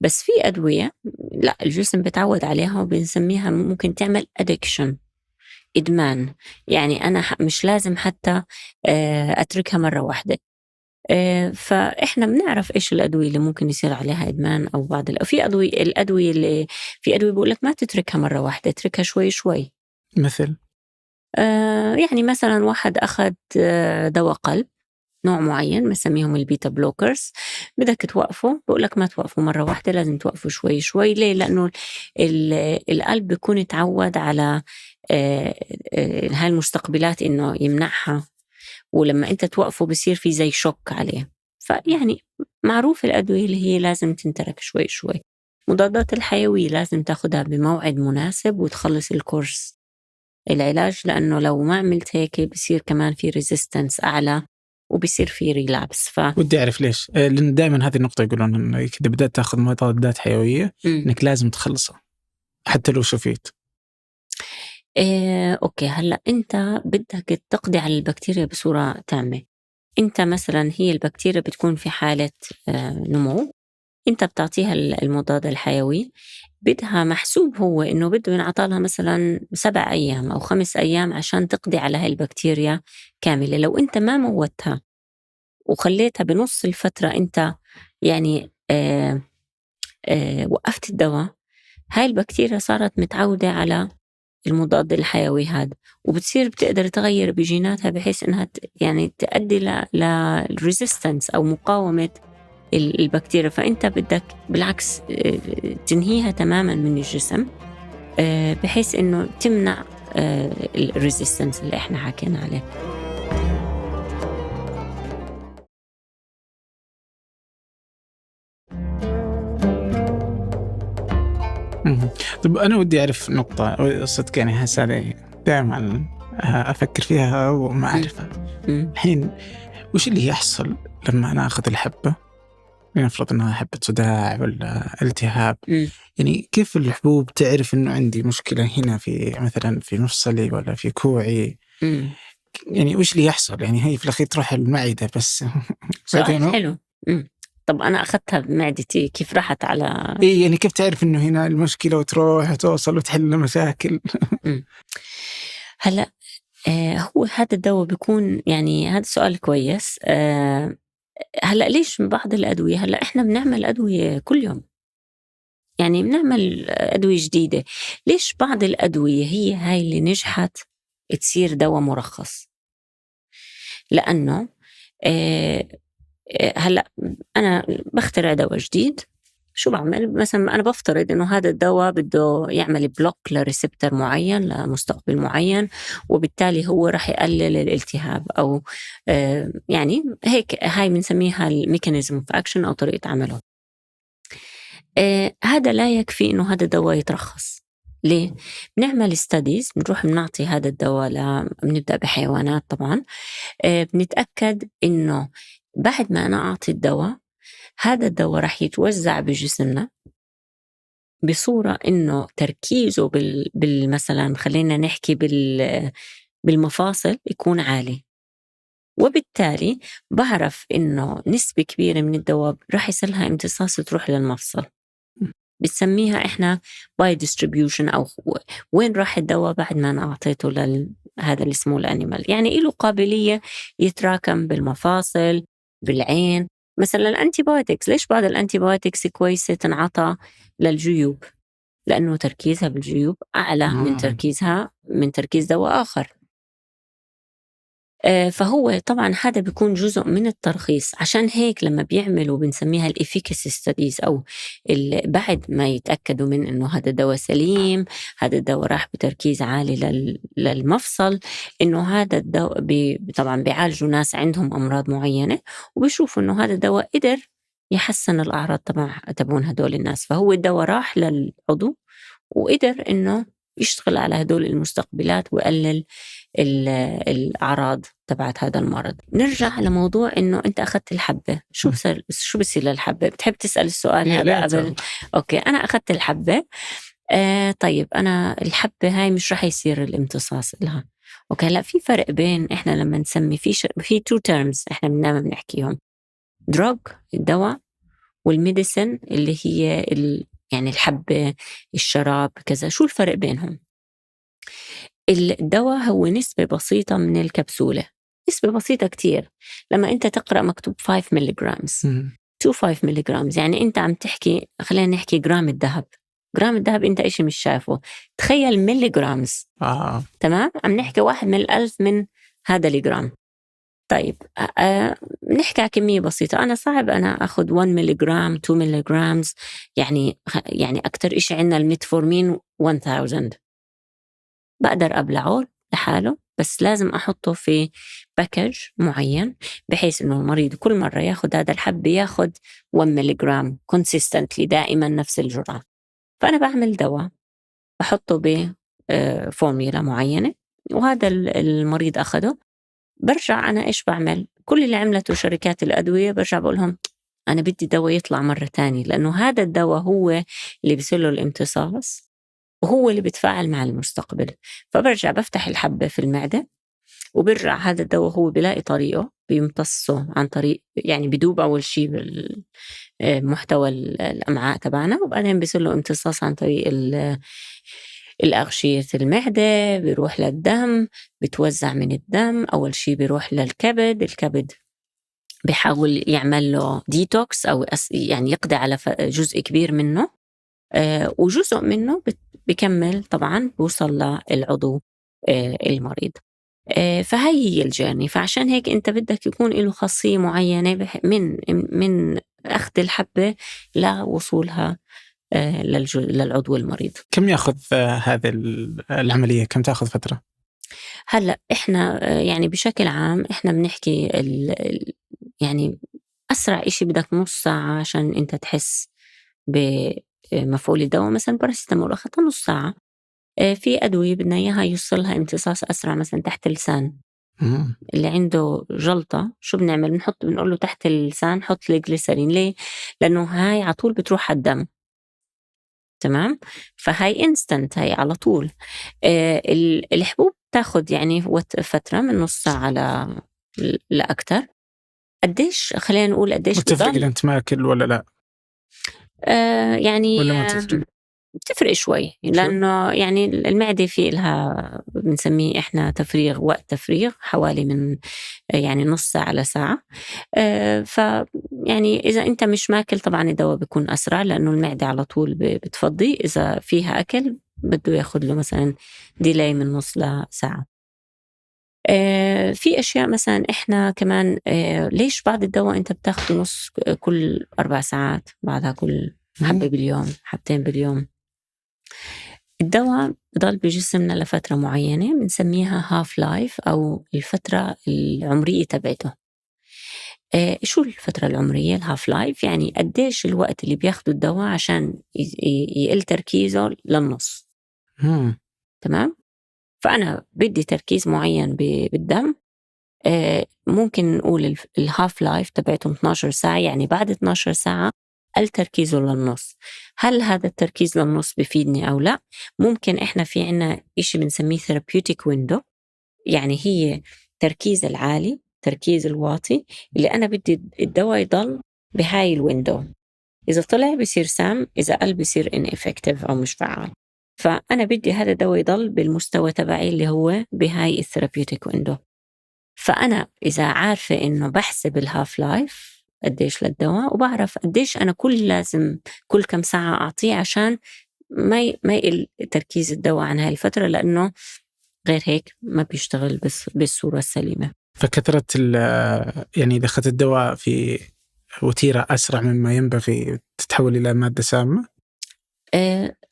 بس في أدوية لا، الجسم بتعود عليها وبنسميها ممكن تعمل addiction، إدمان. يعني أنا مش لازم حتى أتركها مرة واحدة. فإحنا بنعرف إيش الأدوية اللي ممكن يصير عليها إدمان، أو في الأدوية اللي بقول لك ما تتركها مرة واحدة، تتركها شوي شوي. مثل يعني مثلا واحد أخذ دواء قلب نوع معين بنسميهم البيتا بلوكرز، بدك توقفه، بقول لك ما توقفه مرة واحدة، لازم توقفه شوي شوي. ليه؟ لأنه القلب بيكون يتعود على هاي المستقبلات إنه يمنعها، ولما أنت توقفه بصير في زي شوك عليه. فيعني معروف الأدوية اللي هي لازم تنترك شوي شوي. مضادات الحيوية لازم تاخدها بموعد مناسب وتخلص الكورس العلاج، لأنه لو ما عملت هيك بصير كمان في ريزيستنس أعلى وبيصير في ريلابس. ودي أعرف ليش، لأن دائما هذه النقطة يقولون إنه إذا بدأت تأخذ مضادات حيوية إنك لازم تخلصها حتى لو شفيت. أوكي، هلأ أنت بدك تقضي على البكتيريا بصورة تامة. أنت مثلا هي البكتيريا بتكون في حالة نمو، أنت بتعطيها المضاد الحيوي، بدها محسوب هو إنه بده ينعطالها مثلا 7 أيام أو 5 أيام عشان تقضي على هاي البكتيريا كاملة. لو أنت ما موتها وخليتها بنص الفترة أنت يعني وقفت الدواء، هاي البكتيريا صارت متعودة على المضاد الحيوي هذا، وبتصير بتقدر تغير بجيناتها بحيث انها يعني تؤدي للريزيستنس او مقاومة البكتيريا. فانت بدك بالعكس تنهيها تماما من الجسم بحيث انه تمنع الريزيستنس اللي احنا حكينا عليه. طب أنا ودي أعرف نقطة صدق، يعني هسه دائما أفكر فيها وما أعرفها. الحين وش اللي يحصل لما أنا أخذ الحبة لنفرض أنها حبة صداع ولا التهاب، يعني كيف الحبوب تعرف أنه عندي مشكلة هنا في مثلا في مفصلي ولا في كوعي؟ يعني وش اللي يحصل؟ يعني هي في الأخير تروح المعدة بس. سؤال حلو. طب أنا أخذتها بمعدتي، كيف راحت على إيه يعني كيف تعرف إنه هنا المشكلة وتروح وتوصل وتحل المشاكل؟ هلأ هو هذا الدواء بيكون، يعني هذا سؤال كويس. هلأ ليش بعض الأدوية، هلأ إحنا بنعمل أدوية كل يوم، يعني بنعمل أدوية جديدة. ليش بعض الأدوية هي هاي اللي نجحت تصير دواء مرخص؟ لأنه هلأ أنا بخترع دواء جديد، شو بعمل؟ مثلا أنا بفترض إنه هذا الدواء بده يعمل بلوك لريسبتر معين لمستقبل معين، وبالتالي هو راح يقلل الالتهاب أو يعني هيك، هاي بنسميها الميكانيزم اوف اكشن أو طريقة عمله. هذا لا يكفي إنه هذا الدواء يترخص. ليه؟ بنعمل ستاديز، بنروح بنعطي هذا الدواء بنبدأ بحيوانات طبعا. بنتأكد إنه بعد ما أنا أعطي الدواء، هذا الدواء راح يتوزع بجسمنا بصورة إنه تركيزه مثلا خلينا نحكي بالمفاصل يكون عالي، وبالتالي بعرف إنه نسبة كبيرة من الدواء راح يصلها امتصاص تروح للمفصل. بنسميها إحنا باي ديستريبيوشن، أو وين راح الدواء بعد ما أنا أعطيته هذا اللي اسمه الأنيمال. يعني له قابلية يتراكم بالمفاصل، بالعين. مثلا الأنتيبيوتكس، ليش بعض الأنتيبيوتكس كويسة تنعطى للجيوب؟ لأنه تركيزها بالجيوب أعلى من تركيز دواء آخر. فهو طبعا هذا بيكون جزء من الترخيص. عشان هيك لما بيعملوا بنسميها الإفيكاسي ستاديز، أو بعد ما يتأكدوا من إنه هذا الدواء سليم، هذا الدواء راح بتركيز عالي للمفصل، إنه هذا الدواء طبعا بيعالجوا ناس عندهم أمراض معينة، وبيشوفوا إنه هذا الدواء قدر يحسن الأعراض تبعون هدول الناس. فهو الدواء راح للعضو وقدر إنه يشتغل على هدول المستقبلات ويقلل الأعراض تبعت هذا المرض. نرجع لموضوع إنه أنت أخذت الحبة، شو بصير للحبة؟ بتحب تسأل السؤال هذا قبل؟ أوكي، أنا أخذت الحبة. طيب أنا الحبة هاي مش رح يصير الامتصاص لها. أوكي، لا، في فرق بين إحنا لما نسمي في two terms إحنا بنحكيهم: drug الدواء، والميديسن اللي هي يعني الحبة، الشراب، كذا. شو الفرق بينهم؟ الدواء هو نسبة بسيطة من الكبسولة، نسبة بسيطة كتير. لما أنت تقرأ مكتوب 5 ملغرامز to 5 ملغرامز، يعني أنت عم تحكي، خلينا نحكي جرام الذهب. جرام الذهب أنت إيش مش شايفه، تخيل ملغرامز. تمام، عم نحكي 1 من 1000 من هذا الجرام. طيب نحكي على كمية بسيطة. أنا صعب أنا أخذ 1 ملغرام 2 ملغرامز، يعني أكتر إشي عنا الميتفورمين 1000 بقدر أبلعه لحاله، بس لازم أحطه في باكج معين بحيث إنه المريض كل مرة ياخد هذا الحب ياخد 1 ملغرام consistently، دائما نفس الجرعة. فأنا بعمل دواء بحطه بفورميلا معينة، وهذا المريض أخده. برجع أنا إيش بعمل؟ كل اللي عملته شركات الأدوية برجع بقولهم أنا بدي دواء يطلع مرة تانية، لأنه هذا الدواء هو اللي بيصير الامتصاص وهو اللي بيتفاعل مع المستقبل. فبرجع بفتح الحبة في المعدة، وبرجع هذا الدواء هو بلاقي طريقه بيمتصه عن طريق، يعني بدوب أول شيء بالمحتوى الأمعاء تبعنا، وبعدين بيصير له امتصاص عن طريق الأغشية المعدة، بيروح للدم، بتوزع من الدم. أول شيء بيروح للكبد، الكبد بيحاول يعمل له ديتوكس أو يعني يقضي على جزء كبير منه، وجزء منه بكمل طبعا بوصل للعضو المريض. فهي هي الجيرني. فعشان هيك أنت بدك يكون له خاصية معينة من أخذ الحبة لوصولها للعضو المريض. كم يأخذ هذه العملية؟ كم تأخذ فترة؟ هلأ إحنا يعني بشكل عام إحنا بنحكي يعني أسرع إشي بدك نص ساعة عشان أنت تحس بمفعول الدواء. مثلا باراسيتامول أخذتها نص ساعة. في أدوية بدنا إياها يوصلها امتصاص أسرع، مثلا تحت اللسان اللي عنده جلطة شو بنعمل؟ بنقول له تحت اللسان حط لي جليسرين. ليه؟ لأنه هاي على طول بتروح على الدم. تمام؟ فهاي انستنت، هاي على طول. الحبوب تاخد يعني فترة من نص ساعة لأكتر. قديش خلينا نقول قديش بتفرق إذا أنت ماكل ولا لا؟ يعني ولا ما تفرق؟ بتفرق شوي، لأنه يعني المعدة في لها بنسميه إحنا تفريغ، وقت تفريغ حوالي من يعني نص ساعة لساعة. يعني إذا أنت مش ماكل طبعا الدواء بيكون أسرع، لأنه المعدة على طول بتفضي. إذا فيها أكل بده ياخد له مثلا ديلاي من نص لساعة. في أشياء مثلا إحنا كمان ليش بعض الدواء أنت بتاخده نص كل 4 ساعات، بعدها كل حبة باليوم، حبتين باليوم. الدواء بضل بجسمنا لفترة معينة بنسميها هاف لايف أو الفترة العمرية تبعته. شو الفترة العمرية الهاف لايف؟ يعني قديش الوقت اللي بياخده الدواء عشان يقل تركيزه للنص. تمام؟ فأنا بدي تركيز معين بالدم. ممكن نقول الهاف لايف تبعته 12 ساعة، يعني بعد 12 ساعة قل تركيزه للنص. هل هذا التركيز للنص بفيدني أو لا؟ ممكن إحنا في عنا إشي بنسميه therapeutic window، يعني هي تركيز العالي تركيز الواطي اللي أنا بدي الدواء يضل بهاي الويندو. إذا طلع بيصير سام، إذا قل بيصير ineffective أو مش فعال. فأنا بدي هذا الدواء يضل بالمستوى تبعي اللي هو بهاي الثيرابيوتيك ويندو. فأنا إذا عارفة إنه بحسب الهاف لايف قديش للدواء، وبعرف قديش أنا لازم كل كم ساعة أعطيه عشان ما يقل تركيز الدواء عن هاي الفترة، لأنه غير هيك ما بيشتغل بالصورة السليمة. فكثرة يعني إذا أخذت الدواء في وتيرة أسرع مما ينبغي تتحول إلى مادة سامة؟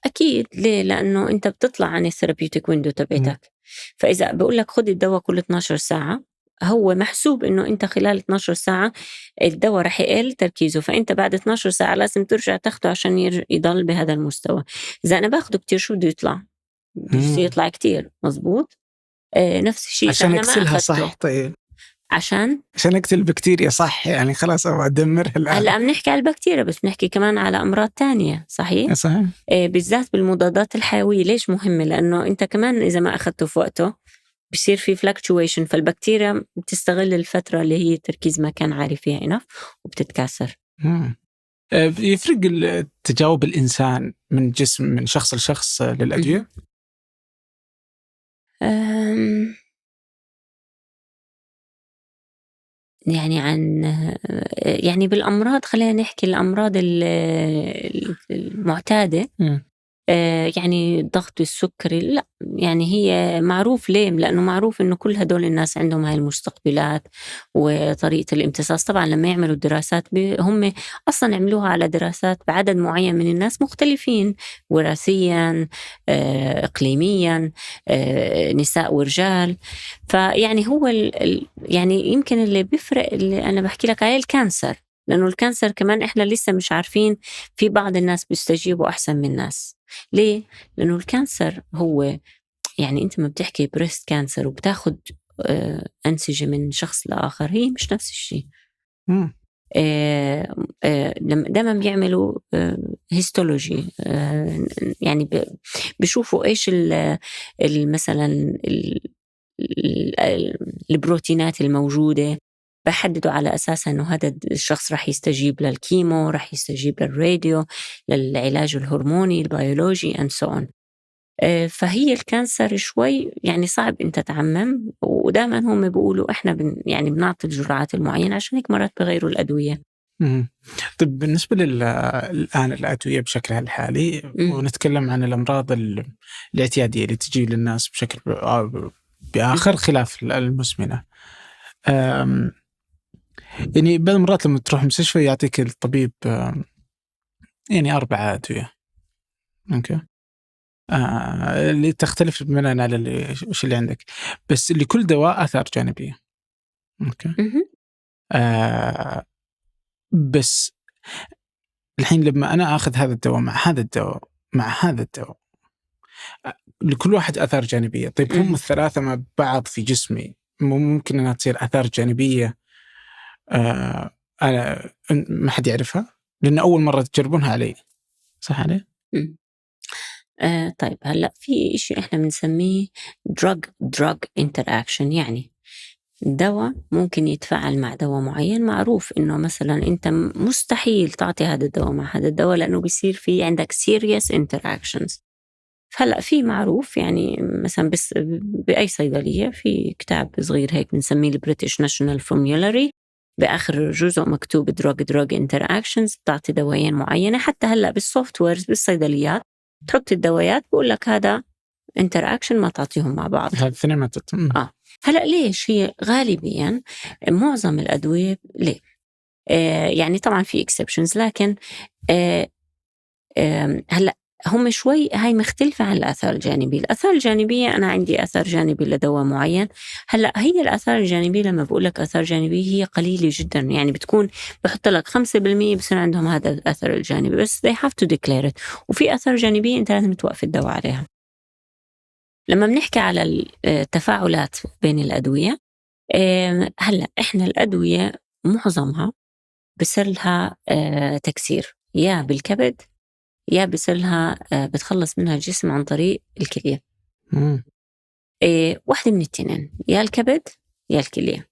أكيد. ليه؟ لأنه أنت بتطلع عن الثيرابيوتيك ويندو تبعتك. فإذا بقول لك خد الدواء كل 12 ساعة، هو محسوب إنه أنت خلال 12 ساعة الدواء رح يقل تركيزه، فأنت بعد 12 ساعة لازم ترجع تاخده عشان يضل بهذا المستوى. إذا أنا باخده كتير شو بده يطلع؟ بده يطلع كتير. مزبوط. نفس الشيء عشان أكسلها صح. طيب عشان أقتل البكتيريا صح، يعني خلاص أو أدمرها الآن. هلأ بنحكي على البكتيريا، بس بنحكي كمان على أمراض تانية. صحيح؟ صحيح. بالذات بالمضادات الحيوية. ليش مهمة؟ لأنه أنت كمان إذا ما أخذته في وقته بصير في fluctuation، فالبكتيريا بتستغل الفترة اللي هي التركيز ما كان عالي فيها enough وبتتكاثر. يفرق تجاوب الإنسان من جسم من شخص لشخص للأدوية؟ يعني يعني بالأمراض خلينا نحكي الأمراض المعتادة. يعني الضغط السكري لا، يعني هي معروف. ليه؟ لأنه معروف إنه كل هدول الناس عندهم هاي المستقبلات وطريقة الامتصاص. طبعا لما يعملوا دراسات هم أصلا عملوها على دراسات بعدد معين من الناس مختلفين وراثيا، إقليميا، نساء ورجال. فيعني هو يعني يمكن اللي بيفرق اللي أنا بحكي لك عليه الكانسر، لأنه الكانسر كمان إحنا لسه مش عارفين. في بعض الناس بيستجيبوا أحسن من الناس. ليه؟ لأنه الكانسر هو يعني أنت ما بتحكي بريست كانسر وبتاخد أنسجة من شخص لآخر، هي مش نفس الشيء. لما دائما بيعملوا هيستولوجي، يعني بيشوفوا إيش مثلا البروتينات الموجودة، بحددوا على أساسها أنه هذا الشخص رح يستجيب للكيمو، رح يستجيب للراديو، للعلاج الهرموني البيولوجي and so on. فهي الكانسر شوي يعني صعب أنت تعمم، ودائما هم بيقولوا إحنا يعني بنعطي الجرعات المعينة، عشان هيك مرات بغيروا الأدوية. طيب بالنسبة الآن الأدوية بشكلها الحالي، ونتكلم عن الأمراض الاعتيادية اللي تجي للناس بشكل بآخر خلاف المزمنة. يعني بعض المرات لما تروح مستشفى يعطيك الطبيب يعني 4 أدوية. أوكي. اللي تختلف بناء على وش اللي عندك، بس لكل دواء آثار جانبية. أوكي. بس الحين لما أنا أخذ هذا الدواء مع هذا الدواء مع هذا الدواء، لكل واحد آثار جانبية. طيب هم الثلاثة مع بعض في جسمي ممكن أنها تصير آثار جانبية ما حد يعرفها، لأن أول مرة تجربونها علي، صح عليه؟ طيب هلأ في إشي إحنا بنسميه drug interaction، يعني دواء ممكن يتفاعل مع دواء معين، معروف إنه مثلا أنت مستحيل تعطي هذا الدواء مع هذا الدواء لأنه بيصير في عندك serious interactions. هلأ في معروف يعني مثلا بس بأي صيدلية في كتاب صغير هيك بنسميه البريتش ناشونال فورميولاري، بآخر جزء مكتوب drug interactions، بتعطي دوايين معينة. حتى هلأ بالسوفت ويرز بالصيدليات تحط الدوايات بقول لك هذا interaction ما تعطيهم مع بعض. هذا اثنين ما هلأ ليش هي غالبيا معظم الأدوية ليه؟ يعني طبعا في exceptions، لكن هلأ هم شوي هاي مختلفة عن الآثار الجانبية. الآثار الجانبية أنا عندي آثار جانبي لدواء معين، هلأ هي الآثار الجانبية لما بقول لك آثار جانبية هي قليلة جدا، يعني بتكون بحط لك 5% بصير عندهم هذا الآثار الجانبي، بس they have to declare it. وفي آثار جانبية أنت لازم توقف الدواء عليها. لما بنحكي على التفاعلات بين الأدوية، هلأ إحنا الأدوية معظمها بصير لها تكسير يا بالكبد يا بصير لها بتخلص منها الجسم عن طريق الكلية. واحدة من التنين، يا الكبد يا الكلية.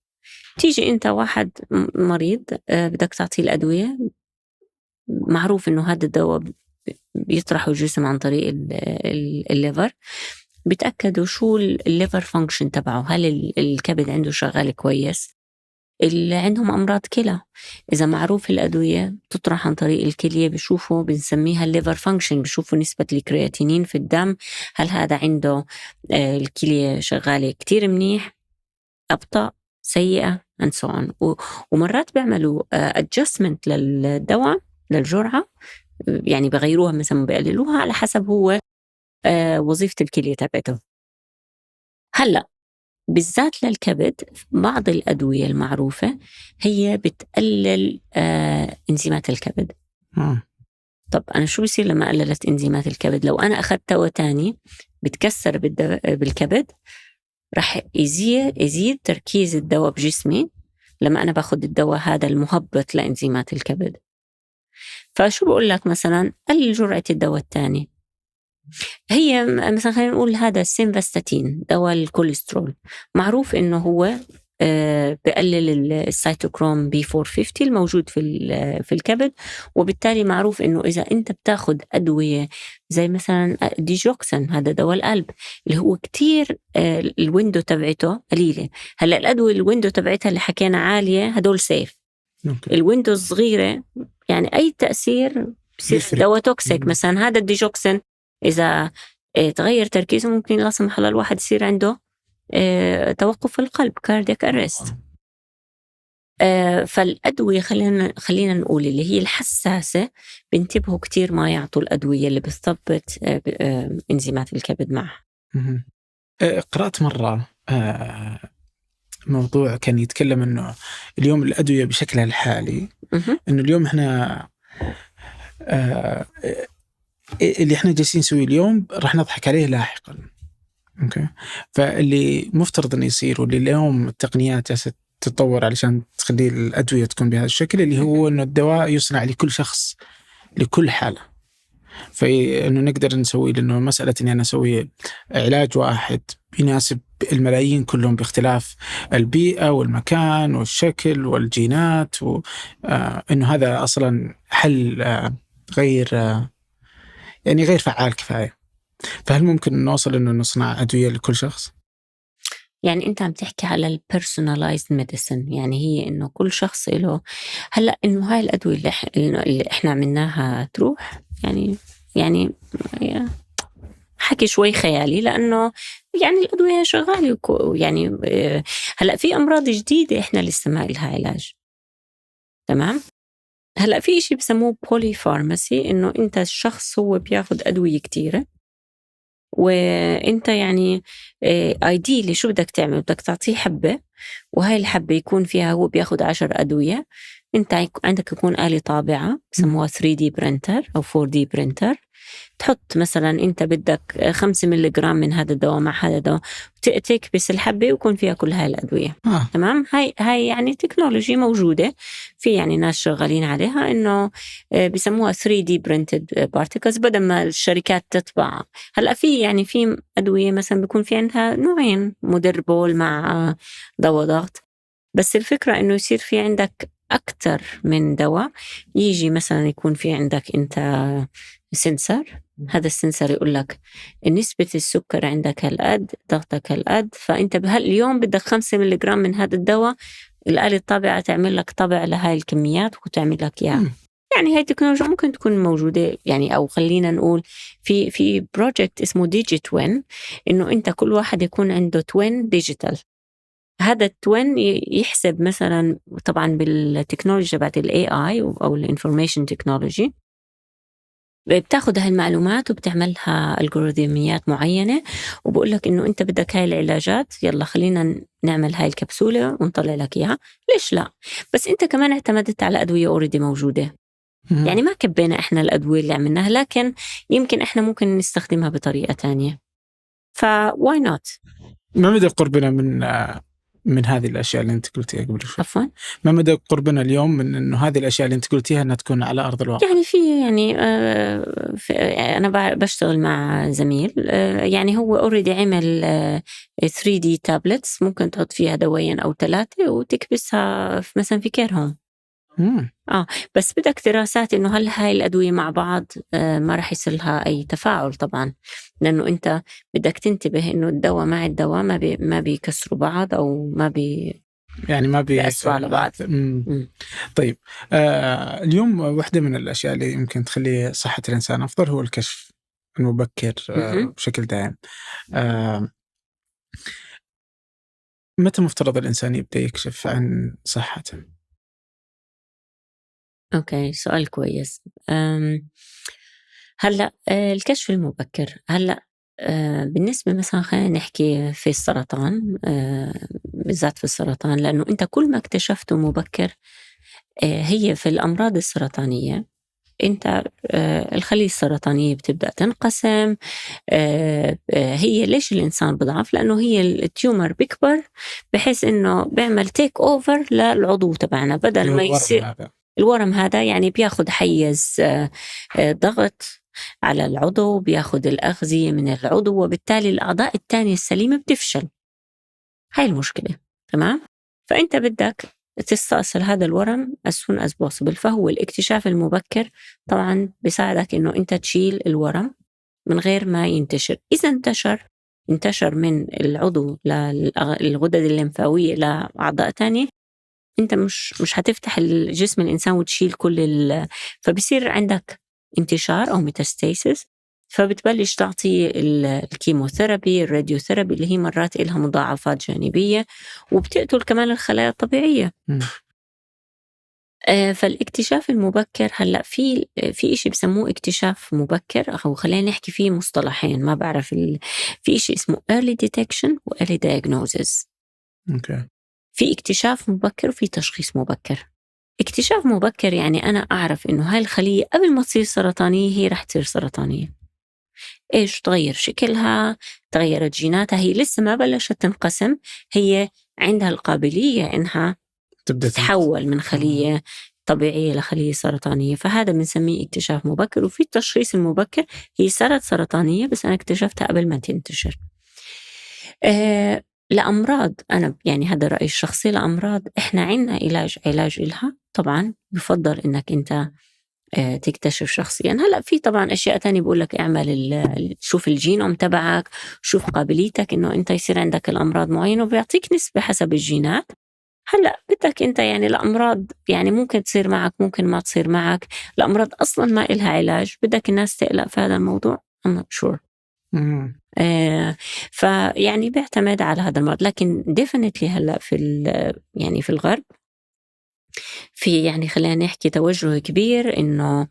تيجي أنت واحد مريض بدك تعطيه الأدوية، معروف إنه هذا الدواء بيطرحه الجسم عن طريق الليفر، بيتأكدوا شو الليفر فانكشن تبعه، هل الكبد عنده شغال كويس. اللي عندهم أمراض كلى إذا معروف الأدوية تطرح عن طريق الكلية بيشوفوا، بنسميها الليفر فانكشن، بيشوفوا نسبة الكرياتينين في الدم، هل هذا عنده الكلية شغالة كتير منيح، أبطأ، سيئة and so on. ومرات بيعملوا adjustment للدواء للجرعة، يعني بغيروها مثلا بيقللوها على حسب هو وظيفة الكلية تبعته. هلأ بالذات للكبد بعض الأدوية المعروفة هي بتقلل إنزيمات الكبد. طب أنا شو بيصير لما قللت إنزيمات الكبد؟ لو أنا أخذت دواء تاني بتكسر بالكبد، رح يزيد تركيز الدواء بجسمي لما أنا باخد الدواء هذا المهبط لإنزيمات الكبد. فشو بقول لك مثلا قلل جرعة الدواء التاني. هي مثلا خلينا نقول هذا السيمفاستاتين دواء الكوليسترول، معروف إنه هو بقلل السيتوكروم B450 الموجود في الكبد، وبالتالي معروف إنه إذا أنت بتاخد أدوية زي مثلا ديجوكسن، هذا دواء القلب اللي هو كتير الويندو تبعته قليلة. هلأ الأدوية الويندو تبعتها اللي حكينا عالية هدول سيف، الويندو الصغيرة يعني أي تأثير بصير دواء توكسيك. مثلا هذا الديجوكسن إذا تغير تركيزه ممكن لا سمح الله الواحد يصير عنده توقف القلب cardiac arrest. فالأدوية خلينا نقول اللي هي الحساسة بنتبهوا كتير ما يعطوا الأدوية اللي بتثبت إنزيمات الكبد معها. قرأت مرة موضوع كان يتكلم إنه اليوم الأدوية بشكلها الحالي إنه اليوم إحنا اللي إحنا جالسين نسويه اليوم راح نضحك عليه لاحقا. أوكي. فاللي مفترض أن يصير واللي اليوم التقنيات جالسة تتطور علشان تخلي الأدوية تكون بهذا الشكل، اللي هو إنه الدواء يصنع لكل شخص لكل حالة. فإنه نقدر نسوي لأنه مسألة إني أنا أسوي علاج واحد يناسب الملايين كلهم باختلاف البيئة والمكان والشكل والجينات، وإنه هذا أصلا حل غير يعني غير فعال كفاية. فهل ممكن نوصل إنه نصنع أدوية لكل شخص؟ يعني أنت عم تحكي على البيرسوناليزد ميديسن، يعني هي إنه كل شخص له هلأ إنه هاي الأدوية اللي إحنا عملناها تروح يعني حكي شوي خيالي، لأنه يعني الأدوية شغالة يعني هلأ في أمراض جديدة إحنا لسه ما لها علاج. تمام. هلأ في إشي بسموه بولي فارماسي، إنه أنت الشخص هو بياخد أدوية كتيرة، وانت يعني ايديلي شو بدك تعمل؟ بدك تعطيه حبة، وهاي الحبة يكون فيها هو بياخد 10 أدوية. انت عندك يكون آلة طابعة بسموها 3D برينتر أو 4D برينتر، تحط مثلا أنت بدك 5 ملغرام من هذا الدواء مع هذا الدواء، تكبس الحبة ويكون فيها كل هاي الأدوية. تمام. هاي يعني تكنولوجي موجودة، في يعني ناس شغالين عليها، إنه بيسموها 3D printed particles، بدل ما الشركات تطبع. هلأ في يعني في أدوية مثلا بيكون في عندها نوعين، مدربول مع دواء ضغط، بس الفكرة إنه يصير في عندك أكتر من دواء. يجي مثلا يكون في عندك أنت سنسر، هذا السنسر يقول لك نسبة السكر عندك هالقد، ضغطك هالقد، فأنت اليوم بدك 5 ملغرام من هذا الدواء، الآلة الطابعة تعمل لك طبع لهاي الكميات وتعمل لك إياها. يعني هاي التكنولوجيا ممكن تكون موجودة، يعني أو خلينا نقول في بروجكت اسمه ديجيتوين، إنه أنت كل واحد يكون عنده توين ديجيتال. هذا التوين يحسب مثلا، طبعا بالتكنولوجيا بعد AI أو الانفورميشن تكنولوجي، بتاخد هاي المعلومات وبتعملها الجوريثميات معينة، وبقول لك إنه أنت بدك هاي العلاجات، يلا خلينا نعمل هاي الكبسولة ونطلع لك إياها. ليش لا؟ بس أنت كمان اعتمدت على أدوية أوريدي موجودة، يعني ما كبينا إحنا الأدوية اللي عملناها، لكن يمكن إحنا ممكن نستخدمها بطريقة تانية. فواي نوت؟ ما مدى قربنا من هذه الأشياء اللي أنت قلتيها قبل شوي؟ عفوا؟ ما مدى قربنا اليوم من إنه هذه الأشياء اللي أنت قلتيها أنها تكون على أرض الواقع؟ يعني أنا بشتغل مع زميل، يعني هو already عمل 3D tablets، ممكن تحط فيها دوايين أو 3 وتكبسها مثلا في كير هوم. بس بدك دراسات إنه هل هاي الأدوية مع بعض ما رح يصير لها أي تفاعل طبعا، لأنه أنت بدك تنتبه إنه الدواء مع الدواء ما بيكسروا بعض، أو يعني ما بيأثروا على بعض. طيب، اليوم واحدة من الأشياء اللي يمكن تخلي صحة الإنسان أفضل هو الكشف المبكر بشكل دائم. متى مفترض الإنسان يبدأ يكشف عن صحته؟ أوكي، سؤال كويس. هلأ الكشف المبكر، هلأ بالنسبة مثلا خلينا نحكي في السرطان، بالذات في السرطان، لأنه أنت كل ما اكتشفته مبكر، هي في الأمراض السرطانية أنت الخلية السرطانية بتبدأ تنقسم. هي ليش الإنسان بضعف؟ لأنه هي التيومر بيكبر بحيث إنه بيعمل تيك أوفر للعضو تبعنا، بدل ما يصير الورم هذا يعني بياخد حيز ضغط على العضو، بياخد الأغذية من العضو، وبالتالي الأعضاء التانية السليمة بتفشل. هاي المشكلة. تمام؟ فأنت بدك تستأصل هذا الورم as soon as possible. فهو الاكتشاف المبكر طبعا بيساعدك إنه أنت تشيل الورم من غير ما ينتشر. إذا انتشر من العضو للغدد الليمفاوية لأعضاء تانية، انت مش هتفتح الجسم الانسان وتشيل كل فبصير عندك انتشار او ميتاستاسيس، فبتبلش تعطي الكيموثيرابي، الراديوثيرابي، اللي هي مرات إلها مضاعفات جانبية وبتقتل كمان الخلايا الطبيعية. فالاكتشاف المبكر، هلا في إشي بسموه اكتشاف مبكر، او خلينا نحكي فيه مصطلحين ما بعرف في إشي اسمه early detection و early diagnosis. في اكتشاف مبكر وفي تشخيص مبكر. اكتشاف مبكر يعني أنا أعرف إنه هاي الخلية قبل ما تصير سرطانية هي رح تصير سرطانية. إيش تغير شكلها، تغيرت جيناتها، هي لسه ما بلشت تنقسم، هي عندها القابلية إنها تتحول من خلية طبيعية لخلية سرطانية. فهذا بنسميه اكتشاف مبكر. وفي التشخيص المبكر، هي صارت سرطانية بس أنا اكتشفتها قبل ما تنتشر. لأمراض، أنا يعني هذا رأيي الشخصي، لأمراض إحنا عنا علاج إلها، طبعا بفضل إنك أنت تكتشف شخصيا. هلأ في طبعا أشياء تانية بقول لك اعمل شوف الجينوم تبعك، شوف قابليتك إنه أنت يصير عندك الأمراض معينة، وبيعطيك نسبة حسب الجينات. هلأ بدك أنت يعني الأمراض يعني ممكن تصير معك ممكن ما تصير معك، الأمراض أصلا ما إلها علاج، بدك الناس تقلق في هذا الموضوع؟ I'm not sure. فيعني بيعتمد على هذا المرض. لكن definitely هلأ يعني في الغرب في يعني خلينا نحكي توجه كبير إنه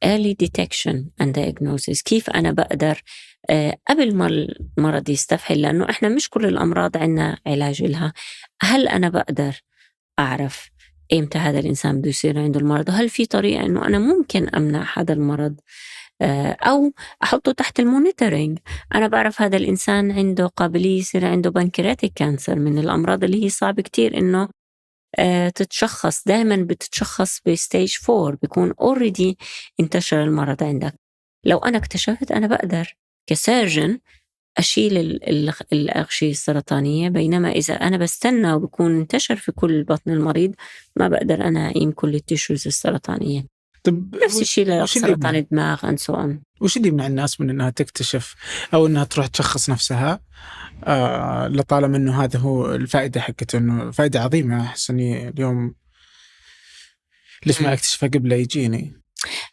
early detection and diagnosis. كيف أنا بقدر قبل ما المرض يستفحل، لأنه إحنا مش كل الأمراض عنا علاج لها. هل أنا بقدر أعرف إمتى هذا الإنسان بده يصير عنده المرض، وهل في طريقة إنه أنا ممكن أمنع هذا المرض أو أحطه تحت المونيتورينج. أنا بعرف هذا الإنسان عنده قابلية يصير عنده بنكرياتيك كانسر، من الأمراض اللي هي صعب كتير إنه تتشخص. دائما بتتشخص بستيج 4، بيكون already انتشر المرض عندك. لو أنا اكتشفت أنا بقدر كسيرجن أشيل الأغشية السرطانية، بينما إذا أنا بستنى وبكون انتشر في كل بطن المريض ما بقدر أنا أقيم كل التيشوز السرطانية. طب نفس الشيء لسرطان الدماغ and so on. وش اللي يمنع الناس من أنها تكتشف أو أنها تروح تشخص نفسها لطالما أنه هذا هو الفائدة حقته، أنه فائدة عظيمة. أحس أني اليوم ليش ما أكتشفها قبل لا يجيني؟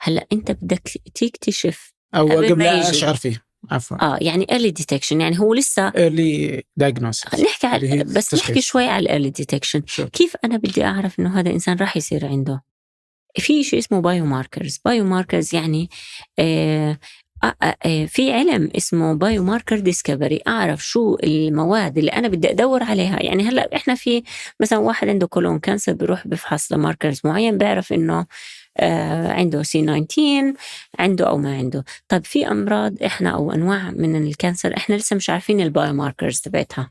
هلأ أنت بدك تكتشف أو قبل لا أشعر فيه، عفوا. يعني early detection، يعني هو لسه early diagnosis. نحكي بس نحكي شوي على early detection. كيف أنا بدي أعرف إنه هذا إنسان راح يصير عنده؟ في شيء اسمه بايوماركرز يعني في علم اسمه بايوماركر ديسكفري. أعرف شو المواد اللي أنا بدي أدور عليها. يعني هلأ إحنا في مثلا واحد عنده كولون كانسر بيروح بفحص لماركرز معين، بيعرف إنه عنده C19 عنده أو ما عنده. طب في أمراض إحنا أو أنواع من الكانسر إحنا لسه مش عارفين البايوماركرز تبعتها،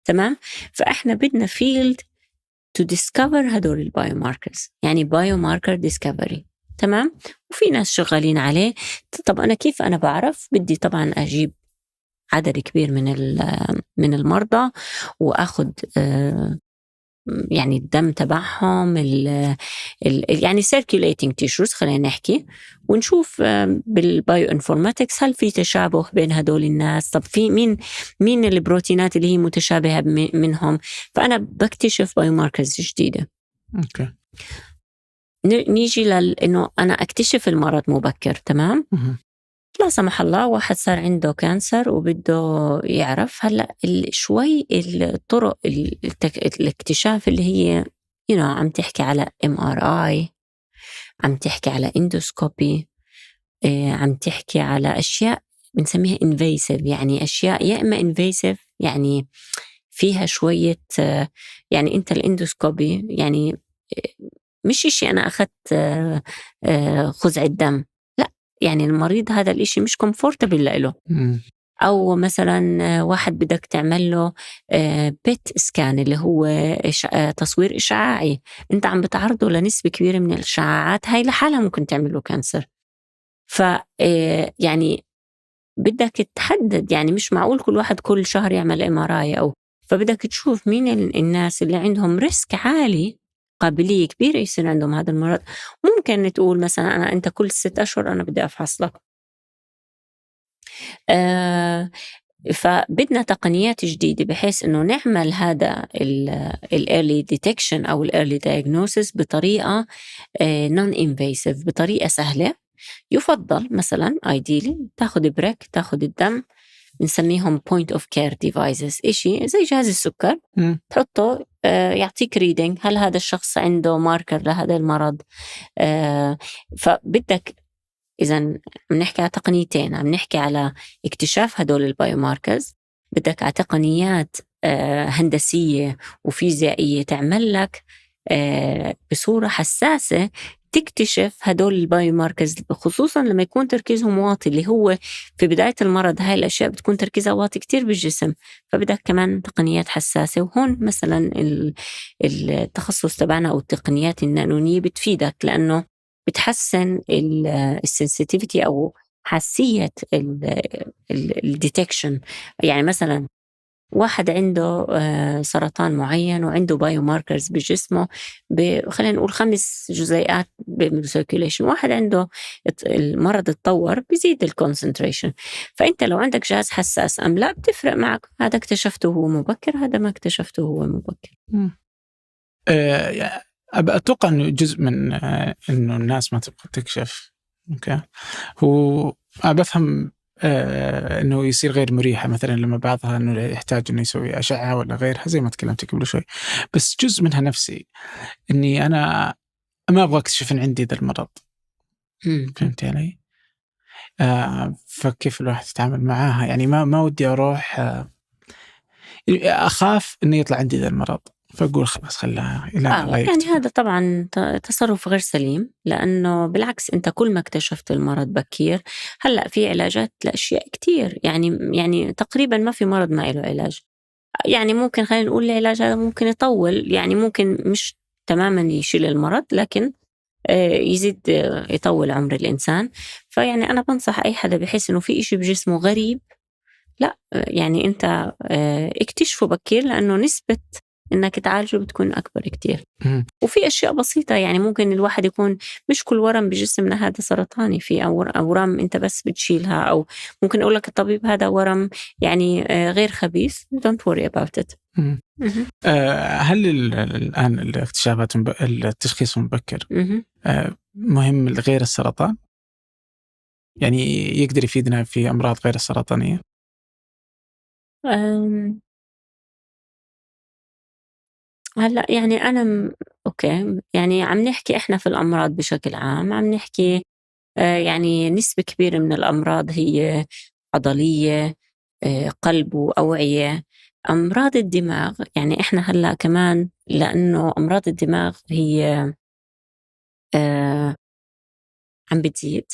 تمام؟ فإحنا بدنا فيلد to discover هدول البايوماركرز، يعني بايوماركر ديسكفري، تمام؟ وفي ناس شغالين عليه. طب أنا كيف أنا بعرف؟ بدي طبعا أجيب عدد كبير من المرضى وأخذ يعني الدم تبعهم يعني circulating tissues خلينا نحكي، ونشوف بالبايو انفورماتكس هل في تشابه بين هدول الناس. طب في مين البروتينات اللي هي متشابهة منهم، فأنا بكتشف بايو ماركرز جديدة. أوكي. نيجي إنه أنا أكتشف المرض مبكر، تمام؟ لا سمح الله واحد صار عنده كانسر وبده يعرف. هلأ شوي الطرق الاكتشاف اللي هي عم تحكي على MRI، عم تحكي على اندوسكوبي، عم تحكي على أشياء بنسميها invasive. يعني أشياء يا إما invasive يعني فيها شوية يعني أنت الاندوسكوبي يعني مش إشي أنا أخذت خزع الدم، يعني المريض هذا الاشي مش كومفورتبل له. او مثلا واحد بدك تعمل له بيت سكان اللي هو تصوير اشعاعي، انت عم بتعرضه لنسبة كبيرة من الاشعاعات، هاي لحالها ممكن تعمل له كانسر. ف يعني بدك تحدد، يعني مش معقول كل واحد كل شهر يعمل MRI او، فبدك تشوف مين الناس اللي عندهم ريسك عالي، قابلية كبيرة يصير عندهم هذا المرض. ممكن تقول مثلا أنت كل 6 أشهر أنا بدي أفحص لك. فبدنا تقنيات جديدة بحيث إنه نعمل هذا early detection أو early diagnosis بطريقة non-invasive، بطريقة سهلة. يفضل مثلا ideally تاخد بريك، تاخد الدم، بنسميهم point of care devices، إشي زي جهاز السكر تحطه يعطيك reading هل هذا الشخص عنده ماركر لهذا المرض. فبدك إذا عم نحكي على تقنيتين، عم نحكي على اكتشاف هدول البايوماركرز، بدك على تقنيات هندسية وفيزيائية تعمل لك بصورة حساسة تكتشف هدول البايوماركرز، خصوصا لما يكون تركيزهم واطي، اللي هو في بداية المرض هاي الأشياء بتكون تركيزها واطي كتير بالجسم، فبدك كمان تقنيات حساسة. وهون مثلا التخصص تبعنا أو التقنيات النانونية بتفيدك، لأنه بتحسن السنسيتيفيتي أو حساسية الديتكشن. يعني مثلا واحد عنده سرطان معين وعنده بايو ماركرز بجسمه خلينا نقول 5 جزيئات بالسيركيوليشن، واحد عنده المرض اتطور بيزيد الكونسنتريشن. فأنت لو عندك جهاز حساس أم لا بتفرق معك، هذا اكتشفته هو مبكر، هذا ما اكتشفته هو مبكر. أتوقع أنه جزء من أنه الناس ما تبغى تكشف. أوكي، هو بفهم أنه يصير غير مريحة مثلا لما بعضها أنه يحتاج أنه يسوي أشعة ولا غيرها زي ما تكلمت قبل شوي، بس جزء منها نفسي أني أنا ما أبغى أكتشف أن عندي ذا المرض. فهمت علي؟ فكيف الواحد يتعامل معاها؟ يعني ما ودي أروح أخاف أنه يطلع عندي ذا المرض، فأقول خلاص خلها إلى الله يعني يكتب. هذا طبعا تصرف غير سليم، لأنه بالعكس أنت كل ما اكتشفت المرض بكير. هلأ في علاجات لأشياء كتير، يعني تقريبا ما في مرض ما له علاج. يعني ممكن خلينا نقول العلاج هذا ممكن يطول، يعني ممكن مش تماما يشيل المرض، لكن يزيد يطول عمر الإنسان. فيعني أنا بنصح أي حدا بحس إنه في إشي بجسمه غريب، لا يعني أنت اكتشفه بكير، لأنه نسبة إنك تعالجه بتكون أكبر كتير. وفي أشياء بسيطة، يعني ممكن الواحد يكون مش كل ورم بجسمنا هذا سرطاني، في أورام أنت بس بتشيلها، أو ممكن أقول لك الطبيب هذا ورم يعني غير خبيث، don't worry about it. هل الآن الاكتشافات التشخيص المبكر مهم لغير السرطان؟ يعني يقدر يفيدنا في أمراض غير السرطانية؟ هلأ يعني أنا أوكي، يعني عم نحكي إحنا في الأمراض بشكل عام، عم نحكي يعني نسبة كبيرة من الأمراض هي عضلية، قلب وأوعية. أمراض الدماغ يعني إحنا هلأ كمان، لأنه أمراض الدماغ هي عم بتزيد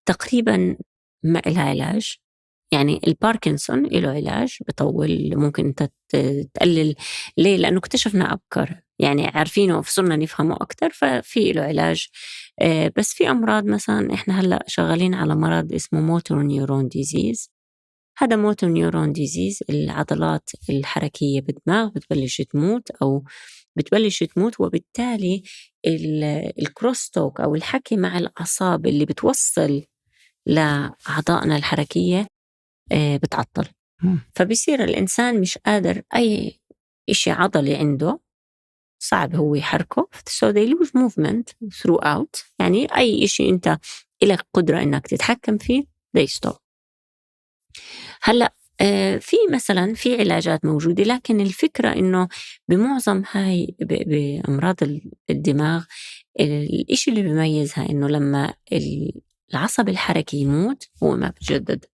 تقريبا ما إلها علاج. يعني الباركنسون له علاج بطول، ممكن انت تقلل. ليه؟ لأنه اكتشفنا أبكر، يعني عارفينه وصرنا نفهمه أكتر، ففي له علاج. بس في أمراض مثلا إحنا هلأ شغالين على مرض اسمه موتور نيورون ديزيز. هذا موتور نيورون ديزيز، العضلات الحركية بالدماغ بتبلش تموت، أو بتبلش تموت، وبالتالي الكروستوك أو الحكي مع الأعصاب اللي بتوصل لأعضائنا الحركية بتعطل. فبيصير الإنسان مش قادر أي إشي عضلي عنده صعب هو يحركه، so they lose movement throughout. يعني أي إشي أنت إلك قدرة إنك تتحكم فيه they stop. هلأ في مثلا في علاجات موجودة، لكن الفكرة إنه بمعظم هاي بأمراض الدماغ الإشي اللي بيميزها إنه لما العصب الحركي يموت هو ما بتجدد.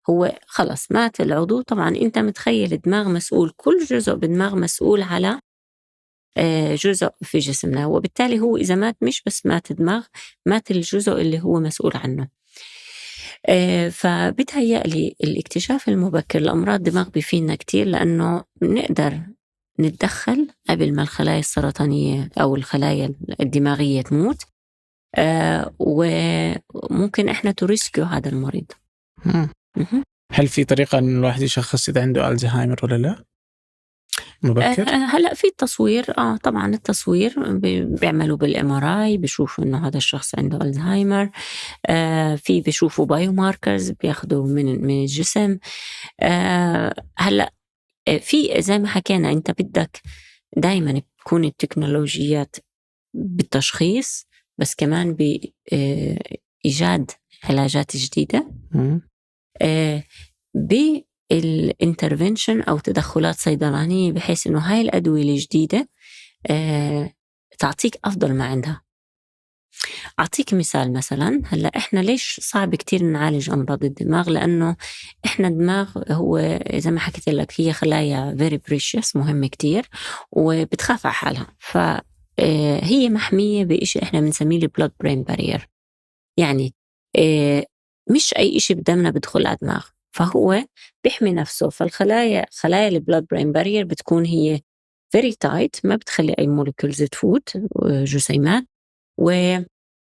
هو خلص مات العضو. طبعا انت متخيل الدماغ مسؤول، كل جزء بالدماغ مسؤول على جزء في جسمنا، وبالتالي هو إذا مات مش بس مات الدماغ، مات الجزء اللي هو مسؤول عنه. فبتهيألي الاكتشاف المبكر لأمراض الدماغ بيفيدنا كتير، لأنه نقدر نتدخل قبل ما الخلايا السرطانية أو الخلايا الدماغية تموت، وممكن إحنا تريسكيو هذا المريض. هل في طريقة أن الواحد يشخص إذا عنده ألزهايمر ولا لا مبكر؟ هلأ في التصوير، طبعا التصوير بيعملوا بالMRI بيشوفوا إنه هذا الشخص عنده ألزهايمر. في بيشوفوا بايوماركرز بياخدوا من الجسم. هلأ في زي ما حكينا، أنت بدك دايما تكون التكنولوجيات بالتشخيص، بس كمان بإيجاد علاجات جديدة، بالانترفنشن أو تدخلات صيدلانية، بحيث إنه هاي الأدوية الجديدة تعطيك أفضل ما عندها. أعطيك مثال، مثلا هلأ إحنا ليش صعب كتير نعالج أمراض الدماغ؟ لأنه إحنا الدماغ هو زي ما حكيت لك هي خلايا very precious، مهمة كتير وبتخاف على حالها. فهي محمية بإشي إحنا بنسميه blood brain barrier. يعني مش أي إشي بدمنا بدخل على الدماغ، فهو بيحمي نفسه. فالخلايا خلايا البلاد برين بارير بتكون هي very tight، ما بتخلي أي مولكيولز تفوت، جسيمات.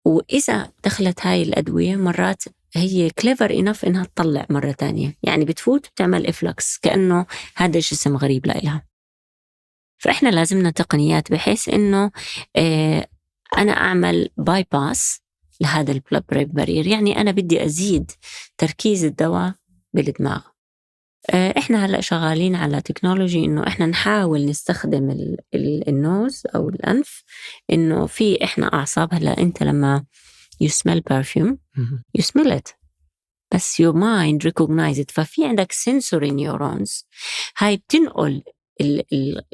وإذا دخلت هاي الأدوية مرات هي clever enough إنها تطلع مرة تانية، يعني بتفوت بتعمل إفلكس كأنه هذا جسم غريب لإلها. فإحنا لازمنا تقنيات بحيث إنه أنا أعمل باي باس لهذا البلاد برين بارير. يعني أنا بدي أزيد تركيز الدواء بالدماغ. إحنا هلأ شغالين على تكنولوجي إنه إحنا نحاول نستخدم النوز أو الأنف، إنه في إحنا أعصاب. هلأ أنت لما you smell perfume you smell it، بس your mind recognize it. ففي عندك sensory neurons، هاي بتنقل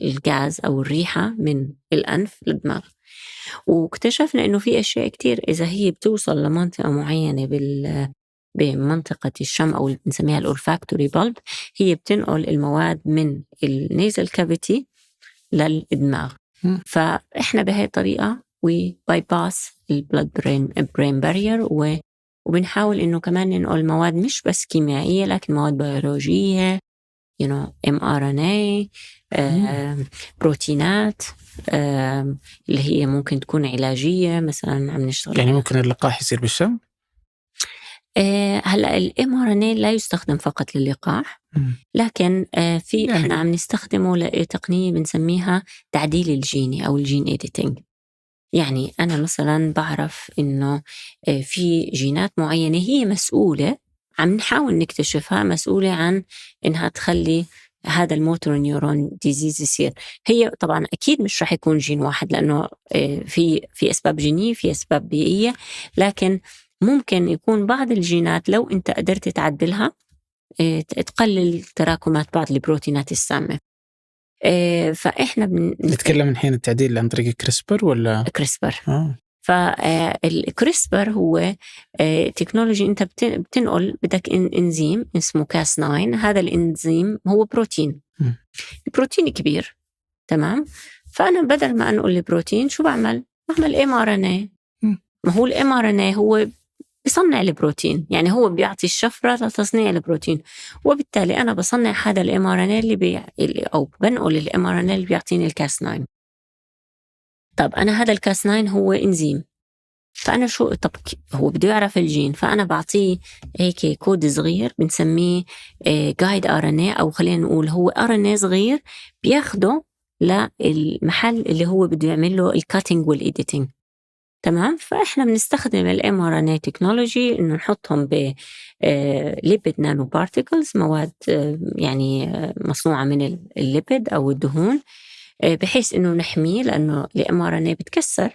الغاز أو الريحة من الأنف للدماغ. واكتشفنا إنه في أشياء كتير إذا هي بتوصل لمنطقة معينة بمنطقة الشم أو اللي بنسميها الأولفاكتوري بلب، هي بتنقل المواد من النيزل كافيتي للدماغ. فإحنا بهاي الطريقة باي باس البلد برين بارير، وبنحاول إنه كمان ننقل مواد مش بس كيميائية لكن مواد بيولوجية، mRNA، بروتينات اللي هي ممكن تكون علاجية مثلا عم نشتغل. يعني ممكن اللقاح يصير بالشم؟ هلا mRNA لا يستخدم فقط للقاح، لكن في يعني احنا عم نستخدمه لتقنية بنسميها تعديل الجيني أو الجين إيديتينج. يعني أنا مثلا بعرف إنه في جينات معينة هي مسؤولة، عم نحاول نكتشفها، مسؤولة عن إنها تخلي هذا الموتور نيورون ديزيز يصير. هي طبعا أكيد مش رح يكون جين واحد، لأنه في أسباب جينية، في أسباب بيئية، لكن ممكن يكون بعض الجينات لو أنت قدرت تعدلها تقلل تراكمات بعض البروتينات السامة. فإحنا نتكلم الحين التعديل عن طريق كريسبر ولا كريسبر؟ فالكريسبر هو تكنولوجي أنت بتنقل، بدك إنزيم اسمه كاس 9. هذا الإنزيم هو بروتين، البروتين كبير، تمام. فأنا بدل ما أنقل البروتين شو بعمل mRNA. ما هو mRNA هو بصنع البروتين، يعني هو بيعطي الشفرة لتصنيع البروتين، وبالتالي أنا بصنع هذا mRNA أو بنقل mRNA اللي بيعطيني الكاس 9. طب أنا هذا الكاس 9 هو إنزيم، فأنا طب هو بده يعرف الجين، فأنا بعطيه هيك كود صغير بنسميه جايد RNA، أو خلينا نقول هو RNA صغير بياخده للمحل اللي هو بده يعمل له الكاتينج والإيديتينج، تمام. فإحنا بنستخدم mRNA تكنولوجي إنه نحطهم ب lipid nanoparticles، مواد يعني مصنوعة من الليبيد أو الدهون، بحيث إنه نحميه، لأنه mRNA بتكسر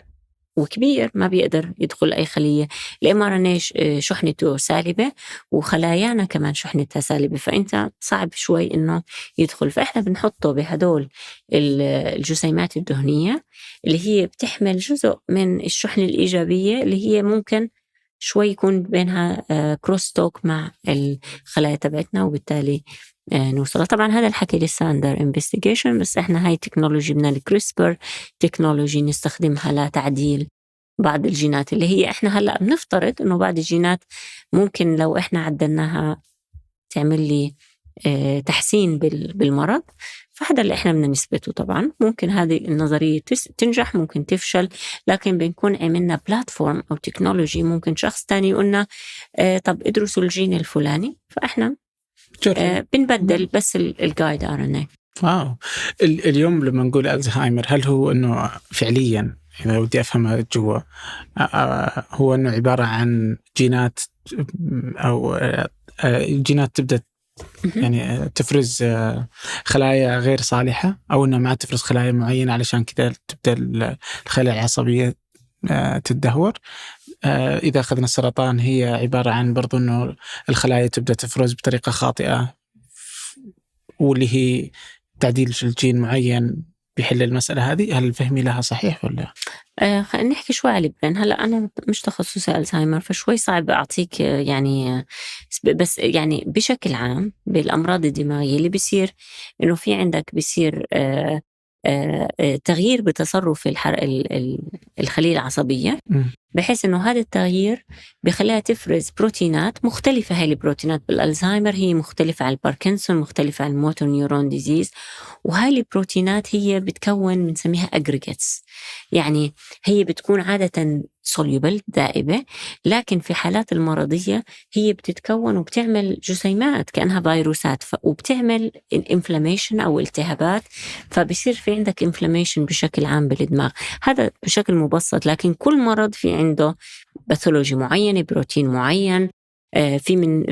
وكبير ما بيقدر يدخل أي خلية. mRNA شحنته سالبة وخلايانا كمان شحنتها سالبة، فأنت صعب شوي إنه يدخل. فإحنا بنحطه بهدول الجسيمات الدهنية اللي هي بتحمل جزء من الشحنة الإيجابية، اللي هي ممكن شوي يكون بينها كروستوك مع الخلايا تبعتنا، وبالتالي نوصل. طبعا هذا الحكي لسه under investigation، بس احنا هاي تكنولوجي من الكريسبر تكنولوجي نستخدمها لتعديل بعض الجينات اللي هي احنا هلأ بنفترض انه بعض الجينات ممكن لو احنا عدلناها تعمل لي تحسين بالمرض. فهذا اللي احنا بدنا نثبته. طبعا ممكن هذه النظرية تنجح، ممكن تفشل، لكن بنكون عملنا بلاتفورم او تكنولوجي ممكن شخص تاني يقولنا طب ادرسوا الجين الفلاني، فاحنا بنبدل بس الجايد RNA. واو. اليوم لما نقول ألزهايمر، هل هو أنه فعليا إذا ودي أفهمها جوا هو أنه عبارة عن جينات أو جينات تبدأ يعني تفرز خلايا غير صالحة، أو أنها ما تفرز خلايا معينة علشان كذا تبدأ الخلايا العصبية تدهور؟ إذا أخذنا السرطان هي عبارة عن برضو أنه الخلايا تبدأ تفرز بطريقة خاطئة، واللي هي تعديل الجين معين بيحل المسألة هذه. هل فهمي لها صحيح ولا؟ خلينا نحكي شوي على البرين. هلأ أنا مش تخصصي ألزهايمر، فشوي صعب أعطيك يعني، بس يعني بشكل عام بالأمراض الدماغية اللي بيصير إنه في عندك بيصير تغيير بتصرف الخلية العصبية، بحيث إنه هذا التغيير بخليها تفرز بروتينات مختلفة. هاي البروتينات بالألزهايمر هي مختلفة عن الباركنسون، مختلفة عن الموتور نيورون ديزيز. وهاي البروتينات هي بتكون بنسميها aggregates، يعني هي بتكون عادة soluble دائبة، لكن في حالات المرضية هي بتتكون وبتعمل جسيمات كأنها فيروسات، وبتعمل inflammation أو التهابات، فبصير في عندك inflammation بشكل عام بالدماغ. هذا بشكل مبسط، لكن كل مرض في عنده باثولوجي معينة، بروتين معين.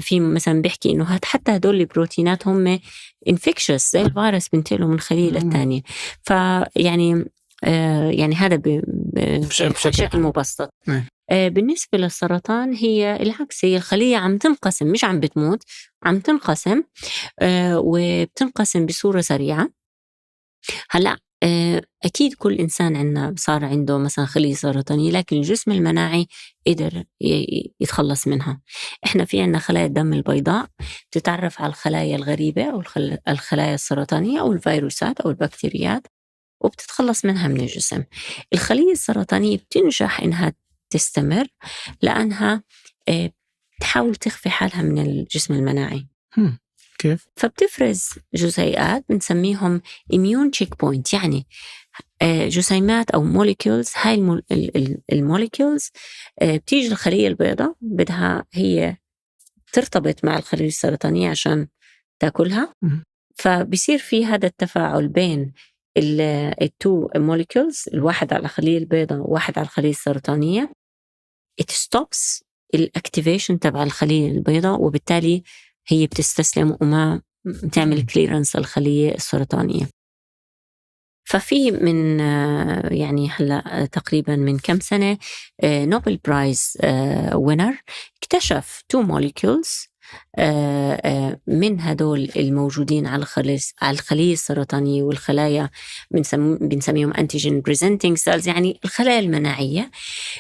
في مثلا بيحكي إنه حتى هدول البروتينات هم infectious زي الفيروس بنتقله من خلية للتانية. فيعني يعني هذا بشكل مبسط. بالنسبة للسرطان هي العكس، هي الخلية عم تنقسم، مش عم بتموت، عم تنقسم وبتنقسم بصورة سريعة. هلأ أكيد أكيد كل إنسان عنا صار عنده مثلا خلية سرطانية، لكن الجسم المناعي قدر يتخلص منها. إحنا في عنا خلايا الدم البيضاء تتعرف على الخلايا الغريبة أو الخلايا السرطانية أو الفيروسات أو البكتيريات وبتتخلص منها من الجسم. الخلية السرطانية بتنجح إنها تستمر لأنها تحاول تخفي حالها من الجسم المناعي. كيف؟ فبتفرز جزيئات بنسميهم immune checkpoint، يعني جسيمات أو molecules. هاي الموليكيولز بتيجي الخلية البيضاء بدها هي ترتبط مع الخلية السرطانية عشان تأكلها. فبيصير في هذا التفاعل بين التو molecules، الواحد على الخلية البيضاء وواحد على الخلية السرطانية. it stops الactivation تبع الخلية البيضاء، وبالتالي هي بتستسلم وما تعمل كليرنس الخلية السرطانية. ففي من يعني هلا تقريبا من كم سنة نوبل برايز وينر اكتشف 2 molecules من هدول الموجودين على الخلية السرطانية والخلايا بنسميهم antigen presenting cells، يعني الخلايا المناعية،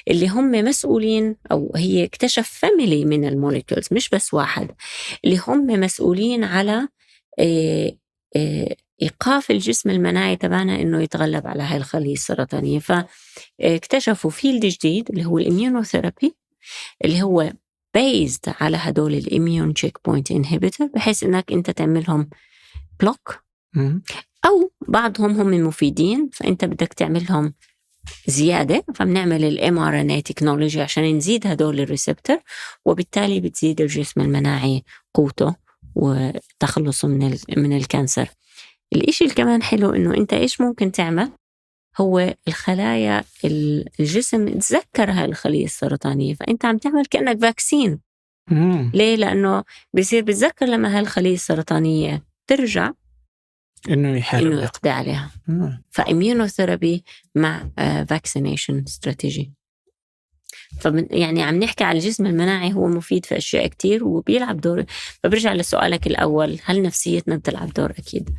اللي هم مسؤولين، أو هي اكتشف فاميلي من الموليكولز مش بس واحد، اللي هم مسؤولين على إيقاف الجسم المناعي تبعنا إنه يتغلب على هاي الخلية السرطانية. فاكتشفوا فيلد جديد اللي هو الإميونوثيرابي، اللي هو based على هدول الإميون تشيك بوينت انهبيتور، بحيث إنك أنت تعملهم بلوك، أو بعضهم هم مفيدين فأنت بدك تعملهم زيادة، فبنعمل mRNA تكنولوجي عشان نزيد هدول الريسبتور، وبالتالي بتزيد الجسم المناعي قوته وتخلصه من الكانسر. الإشي اللي كمان حلو إنه أنت إيش ممكن تعمل، هو الخلايا الجسم تذكر هاي الخلية السرطانية، فأنت عم تعمل كأنك فاكسين. ليه؟ لأنه بيصير بتذكر لما هاي الخلية السرطانية ترجع إنه يقضي عليها. فإميونوثيرابي مع فاكسينيشن استراتيجي. يعني عم نحكي على الجسم المناعي، هو مفيد في أشياء كتير وبيلعب دور. فبرجع لسؤالك الأول، هل نفسيتنا بتلعب دور؟ أكيد.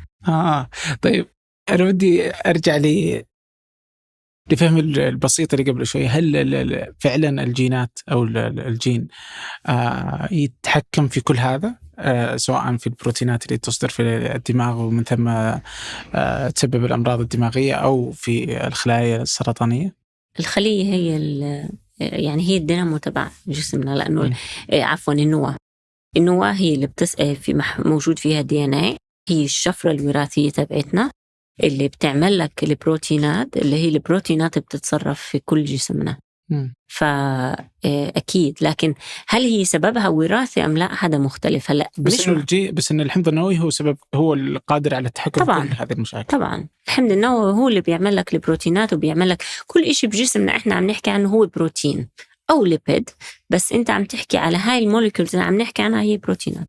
طيب أنا بدي أرجع لفهم البسيط اللي قبل شوي. هل فعلا الجينات أو الجين يتحكم في كل هذا، سواء في البروتينات اللي تصدر في الدماغ ومن ثم تسبب الأمراض الدماغية، أو في الخلايا السرطانية؟ الخلية هي يعني هي الدينامو تبع جسمنا، لأنه عفوا النواة هي اللي في موجود فيها DNA، هي الشفرة الوراثية تبعتنا اللي بتعمل لك البروتينات، اللي هي البروتينات بتتصرف في كل جسمنا. فأكيد، لكن هل هي سببها وراثي أم لا، هذا مختلف. هلا بس إن الحمض النووي هو القادر على التحكم في كل هذه المشاكل. طبعا الحمض النووي هو اللي بيعمل لك البروتينات وبيعمل لك كل إشي بجسمنا. إحنا عم نحكي عنه هو بروتين أو ليبيد، بس أنت عم تحكي على هاي الموليكولز اللي عم نحكي عنها هي بروتينات.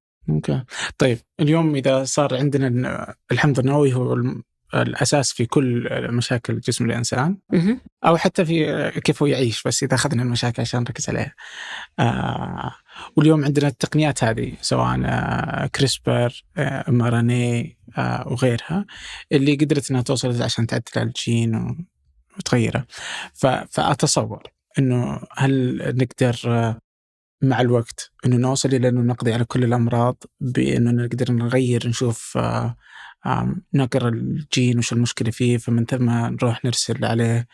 طيب اليوم إذا صار عندنا الحمض النووي هو الأساس في كل مشاكل جسم الإنسان، أو حتى في كيف هو يعيش، بس إذا أخذنا المشاكل عشان نركز عليها. واليوم عندنا التقنيات هذه، سواء كريسبر، mRNA وغيرها، اللي قدرت أنها توصل عشان تعدل الجين وتغيره. فأتصور أنه هل نقدر مع الوقت أنه نوصل إلى أنه نقضي على كل الأمراض، بأنه نقدر نغير، نشوف نقرأ الجين وش المشكلة فيه، فمن ثم نروح نرسل عليه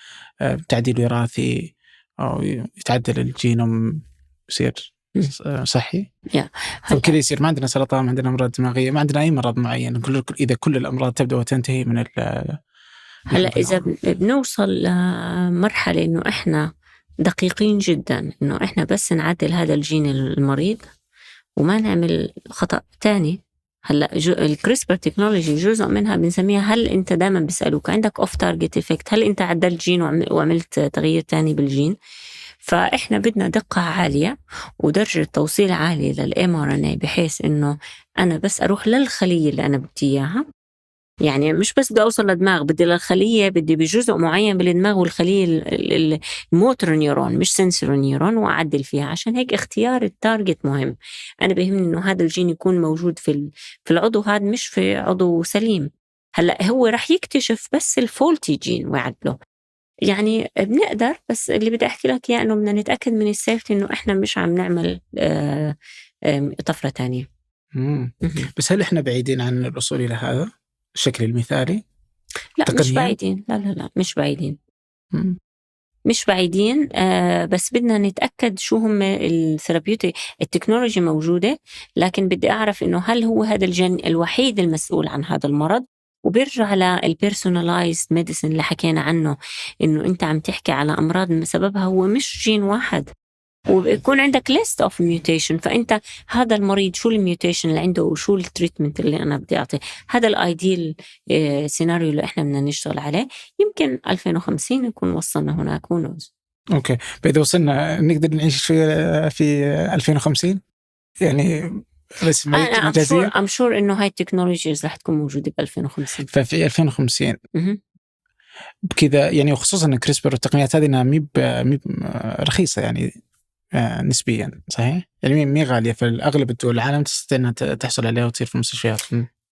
تعديل وراثي أو يتعدل الجينوم يصير صحي. فكذا يصير ما عندنا سرطان، ما عندنا أمراض دماغية، ما عندنا أي مرض معين. إذا كل الأمراض تبدأ وتنتهي من هلا إذا بنوصل لمرحلة إنه إحنا دقيقين جدا، إنه إحنا بس نعدل هذا الجين المريض وما نعمل خطأ تاني. هلا الكريسبر تكنولوجي جزء منها بنسميها، هل انت دائما بيسألوك عندك اوف تارجت افكت، هل انت عدلت جين وعملت تغيير تاني بالجين؟ فاحنا بدنا دقة عالية ودرجة توصيل عالية للmRNA، بحيث انه انا بس اروح للخلية اللي انا بدي اياها. يعني مش بس بدي أوصل للدماغ، بدي للخلية، بدي بجزء معين بالدماغ، والخلية الموتور نيورون مش سنسور نيورون، وأعدل فيها. عشان هيك اختيار التارجت مهم. أنا بيهمني إنه هذا الجين يكون موجود في العضو هذا، مش في عضو سليم. هلأ هو رح يكتشف بس الفولتي جين ويعدله. يعني بنقدر، بس اللي بدي أحكي لك إياه إنه بدنا نتأكد من السيفتي إنه إحنا مش عم نعمل طفرة تانية. بس هل إحنا بعيدين عن الوصول إلى هذا الشكل المثالي؟ لا تقنياً؟ مش بعيدين، لا مش بعيدين. مش بعيدين، بس بدنا نتأكد شو هم الثيرابيوتيك. التكنولوجيا موجودة، لكن بدي أعرف إنه هل هو هذا الجين الوحيد المسؤول عن هذا المرض. وبيرجع للبيرسوناليزد ميديسن اللي حكينا عنه، إنه أنت عم تحكي على أمراض سببها هو مش جين واحد، وبيكون عندك list of mutation. فأنت هذا المريض شو الميوتيشن اللي عنده وشو التريتمنت اللي أنا بدي أعطيه. هذا الأيديال سيناريو اللي إحنا بدنا نشتغل عليه. يمكن 2050 نكون وصلنا هناك، ونوز. أوكي، فإذا وصلنا نقدر نعيش في 2050 يعني، بس مجازية. I'm sure إنه هاي التكنولوجيز رح تكون موجودة ب 2050. ففي 2050 بكذا يعني، وخصوصا إن كريسبر والتقنيات هذه إنها ميب رخيصة يعني نسبيا، صحيح؟ يعني مي غالية، فالأغلب الدول العالم تستطيع أنها تحصل عليها وتصير في المستشفيات.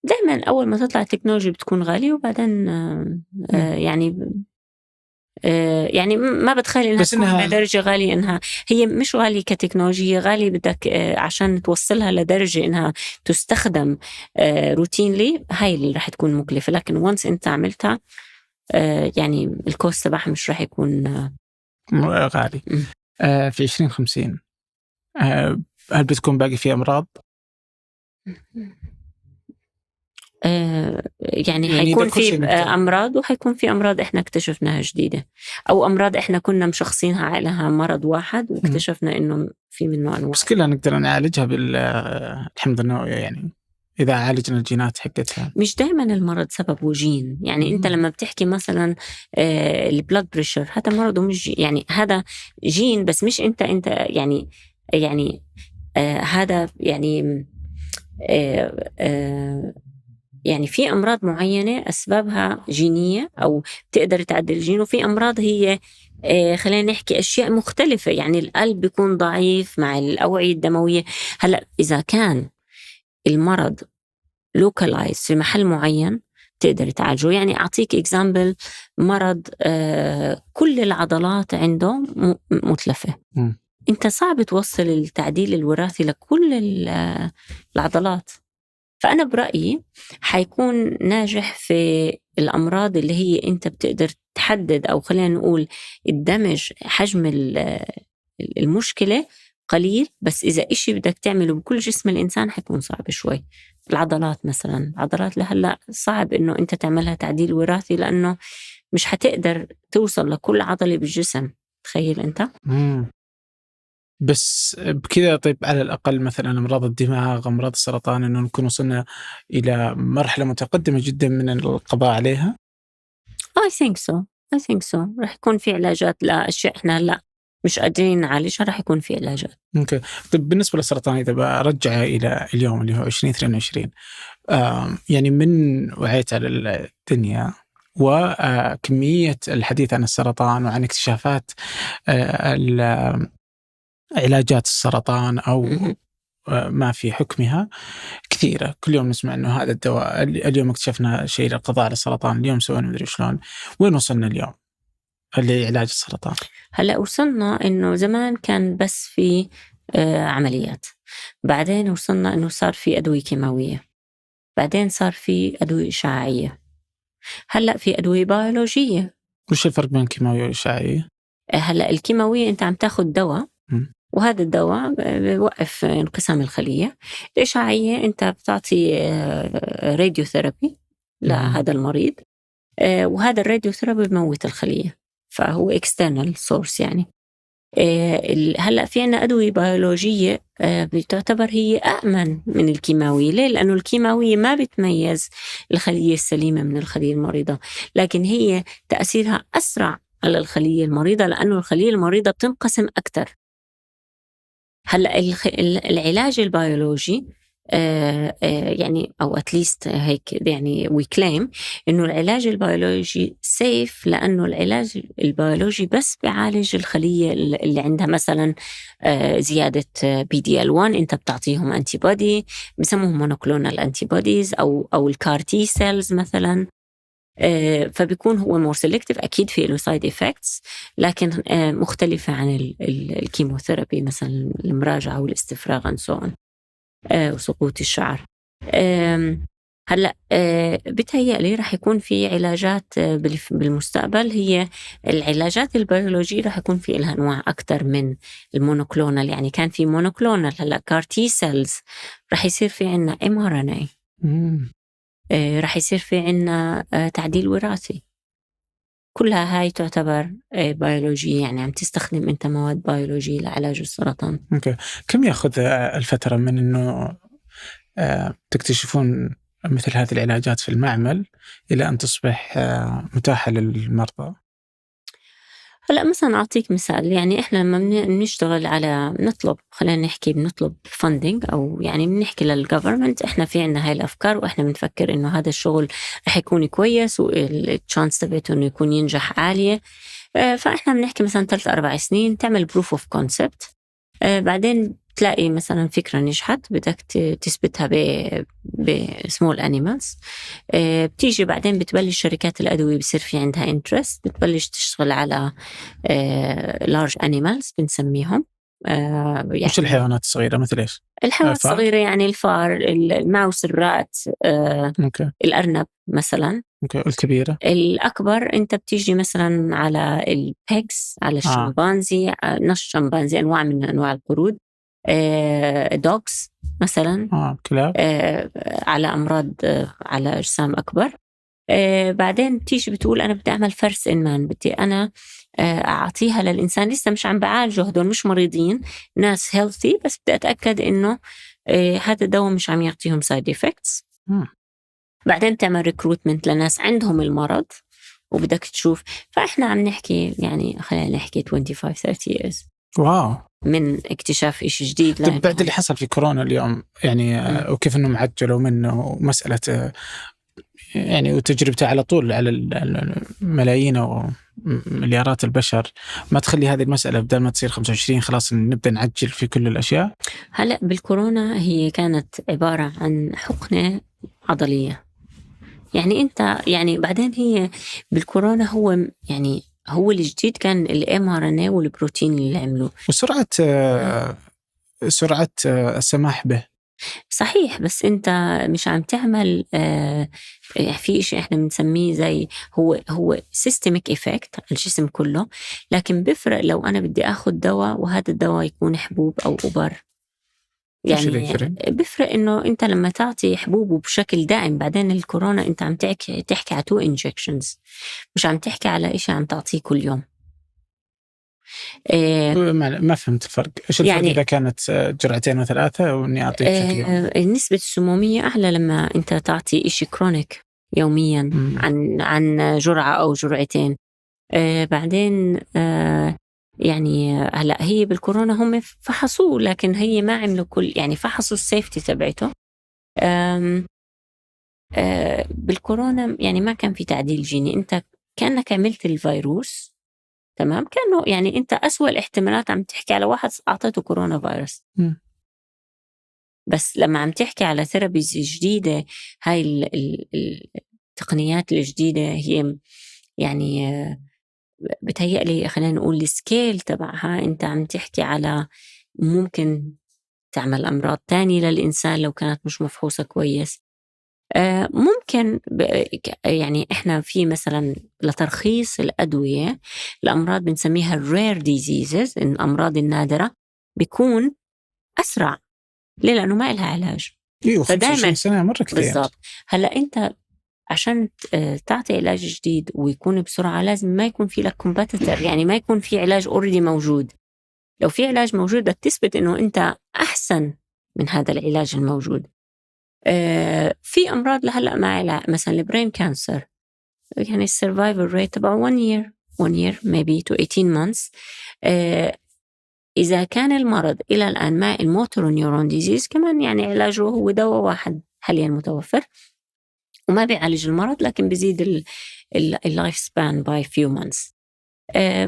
دائما أول ما تطلع التكنولوجيا بتكون غالية، وبعدين يعني ما بتخيل إنها تكون لدرجة غالية. إنها هي مش غالية كتكنولوجيا، غالية بدك عشان توصلها لدرجة إنها تستخدم روتينلي. هاي اللي رح تكون مكلفة، لكن وانس أنت عملتها يعني الكوست تبعها مش رح يكون غالي. في 2050 هل بتكون باقي في أمراض؟ يعني حيكون في أمراض، وحيكون في أمراض إحنا اكتشفناها جديدة، أو أمراض إحنا كنا مشخصينها عليها مرض واحد واكتشفنا إنه في منه أنواع. بس كلها نقدر نعالجها بالحمض النووي يعني، إذا عالجنا الجينات حقتها. مش دائما المرض سببه جين يعني. أنت لما بتحكي مثلا البلاد بريشر، هذا مرض ومش يعني هذا جين، بس مش أنت يعني هذا يعني يعني في أمراض معينة أسبابها جينية أو تقدر تعدل الجين، وفي أمراض هي خلينا نحكي أشياء مختلفة. يعني القلب بيكون ضعيف مع الأوعية الدموية. هلأ إذا كان المرض localized في محل معين تقدر تعالجه. يعني أعطيك example، مرض كل العضلات عنده متلفة. أنت صعب توصل التعديل الوراثي لكل العضلات. فأنا برأيي حيكون ناجح في الأمراض اللي هي أنت بتقدر تحدد، أو خلينا نقول الدمج حجم المشكلة قليل، بس إذا إشي بدك تعمله بكل جسم الإنسان حيكون صعب شوي. العضلات مثلا، العضلات لهلأ صعب إنه أنت تعملها تعديل وراثي، لأنه مش حتقدر توصل لكل عضلة بالجسم. تخيل أنت. بس بكذا طيب، على الأقل مثلا أمراض الدماغ، أمراض السرطان، إنه نكون وصلنا إلى مرحلة متقدمة جدا من القضاء عليها. I think so. رح يكون في علاجات لأشياء إحنا هلأ مش قادرين نعالجها، رح يكون في علاجات. اوكي. طيب بالنسبة للسرطان، إذا برجع إلى اليوم اللي هو 2022، يعني من وعيت على الدنيا وكمية الحديث عن السرطان وعن اكتشافات علاجات السرطان أو ما في حكمها كثيرة. كل يوم نسمع إنه هذا الدواء، اليوم اكتشفنا شيء للقضاء على السرطان، اليوم سوينا مدري شلون. وين وصلنا اليوم لعلاج السرطان؟ هلأ وصلنا إنه زمان كان بس في عمليات، بعدين وصلنا إنه صار في أدوية كيماوية، بعدين صار في أدوية إشعاعية، هلأ في أدوية بيولوجية. وش الفرق بين الكيماوية والإشعاعية؟ هلأ الكيماوية أنت عم تاخد دواء، وهذا الدواء بيوقف انقسام الخلية. الإشعاعية أنت بتعطي راديوثيرابي لهذا المريض، وهذا الراديوثيرابي بموت الخلية، فهو external source يعني. هلأ في عنا أدوية بيولوجية بتعتبر هي أأمن من الكيماوية. ليه؟ لأنه الكيماوية ما بتميز الخلية السليمة من الخلية المريضة، لكن هي تأثيرها أسرع على الخلية المريضة، لأنه الخلية المريضة بتنقسم أكتر. هلأ العلاج البيولوجي يعني أو at least هيك يعني we claim إنه العلاج البيولوجي safe، لأنه العلاج البيولوجي بس بيعالج الخلية اللي عندها مثلا زيادة PD-L1، أنت بتعطيهم antibody بسموهم monoclonal antibodies أو الCAR T cells مثلا. فبيكون هو more selective، أكيد في له side effects لكن مختلفة عن الكيموثيرابي مثلا المراجعة والاستفراغ and so on، وسقوط الشعر. هلأ بتهيألي رح يكون في علاجات بالمستقبل، هي العلاجات البيولوجية رح يكون في لها أنواع أكتر من المونوكلونال. يعني كان في مونوكلونال، هلأ CAR T cells رح يصير في عنا mRNA، رح يصير في عنا تعديل وراثي. كلها هاي تعتبر بيولوجية، يعني عم تستخدم أنت مواد بيولوجية لعلاج السرطان. أوكي. كم يأخذ الفترة من أنه تكتشفون مثل هذه العلاجات في المعمل إلى أن تصبح متاحة للمرضى؟ هلأ مثلا أعطيك مثال، يعني إحنا لما بنشتغل على خلينا نحكي بنطلب funding أو يعني بنحكي للجوفرمنت إحنا في عنا هاي الأفكار وإحنا بنفكر إنه هذا الشغل رح يكون كويس والتشانس تبعته إنه يكون ينجح عالية. فإحنا بنحكي مثلا 3-4 سنين تعمل proof of concept، بعدين تلاقي مثلا فكرة نجحت بدك تثبتها بسمول أنيمالز، بتيجي بعدين بتبلش شركات الأدوية بصير في عندها interest، بتبلش تشتغل على large animals بنسميهم. وش يعني الحيوانات الصغيرة مثل إيش؟ الحيوانات الصغيرة يعني الفار، الماوس، الرات، أوكي. الأرنب مثلا. أوكي. الكبيرة الأكبر أنت بتيجي مثلا على البيكس، على الشمبانزي، نص شمبانزي، أنواع من أنواع القرود، دوغز مثلا، كلاب، على أمراض على أجسام أكبر. بعدين تيجي بتقول أنا بدي أعمل فرس إنمان، بدي أنا أعطيها للإنسان، لسه مش عم بعالجه، هدول مش مريضين، ناس healthy، بس بدي أتأكد إنه هذا الدواء مش عم يعطيهم side effects. بعدين تعمل ريكروتمنت لناس عندهم المرض وبدك تشوف. فإحنا عم نحكي يعني خلينا نحكي 25-30 years واو، من اكتشاف إشي جديد. طيب بعد اللي حصل في كورونا اليوم يعني وكيف إنهم عجلوا منه مسألة يعني وتجربته على طول على الملايين أو مليارات البشر، ما تخلي هذه المسألة بدل ما تصير 25 خلاص نبدأ نعجل في كل الأشياء؟ هلأ بالكورونا هي كانت عبارة عن حقنة عضلية، يعني أنت يعني بعدين هي بالكورونا هو يعني هو الجديد كان الmRNA والبروتين اللي عملوه سرعة السماح به. صحيح، بس أنت مش عم تعمل في إشي إحنا بنسميه زي هو systemic effect على الجسم كله، لكن بفرق لو أنا بدي أخذ دواء وهذا الدواء يكون حبوب أو أبر. يعني بفرق إنه أنت لما تعطي حبوب بشكل دائم، بعدين الكورونا أنت عم تحكي على 2 injections، مش عم تحكي على إشي عم تعطيه كل يوم. ما فهمت الفرق. إيش الفرق يعني إذا كانت 2 و3 وإني أعطيه بشكل يومي؟ نسبة السمومية أعلى لما أنت تعطي إشي كرونيك يوميا عن جرعة أو جرعتين. بعدين يعني هلا هي بالكورونا هم فحصوه، لكن هي ما عملوا كل يعني فحصوا السيفتي تبعته. بالكورونا يعني ما كان في تعديل جيني، أنت كأنك عملت الفيروس تمام، كأنه يعني أنت أسوأ الاحتمالات عم تحكي على واحد أعطيته كورونا فيروس. بس لما عم تحكي على ثيرابيز جديدة، هاي التقنيات الجديدة هي يعني بتهيألي خلينا نقول السكيل تبعها، أنت عم تحكي على ممكن تعمل أمراض تانية للإنسان لو كانت مش مفحوصة كويس. ممكن يعني إحنا في مثلا لترخيص الأدوية الأمراض بنسميها rare diseases، الأمراض النادرة بيكون أسرع. ليه؟ لأنه ما إلها علاج. فدائما سنة مرة كثير. بالضبط. هلأ أنت عشان تعطي علاج جديد ويكون بسرعة لازم ما يكون في لك كومباتيتور، يعني ما يكون في علاج أوريدي موجود. لو في علاج موجود بدك تثبت إنه أنت أحسن من هذا العلاج الموجود. في أمراض لهلأ ما علاج، مثلا البرين كانسر يعني السرفايفل ريت تبع 1 year maybe to 18 months. إذا كان المرض إلى الآن ما الموتور نيورون ديزيز كمان يعني علاجه هو دواء واحد حاليا متوفر وما بيعالج المرض لكن بيزيد اللايف سبان باي فيو مانثs.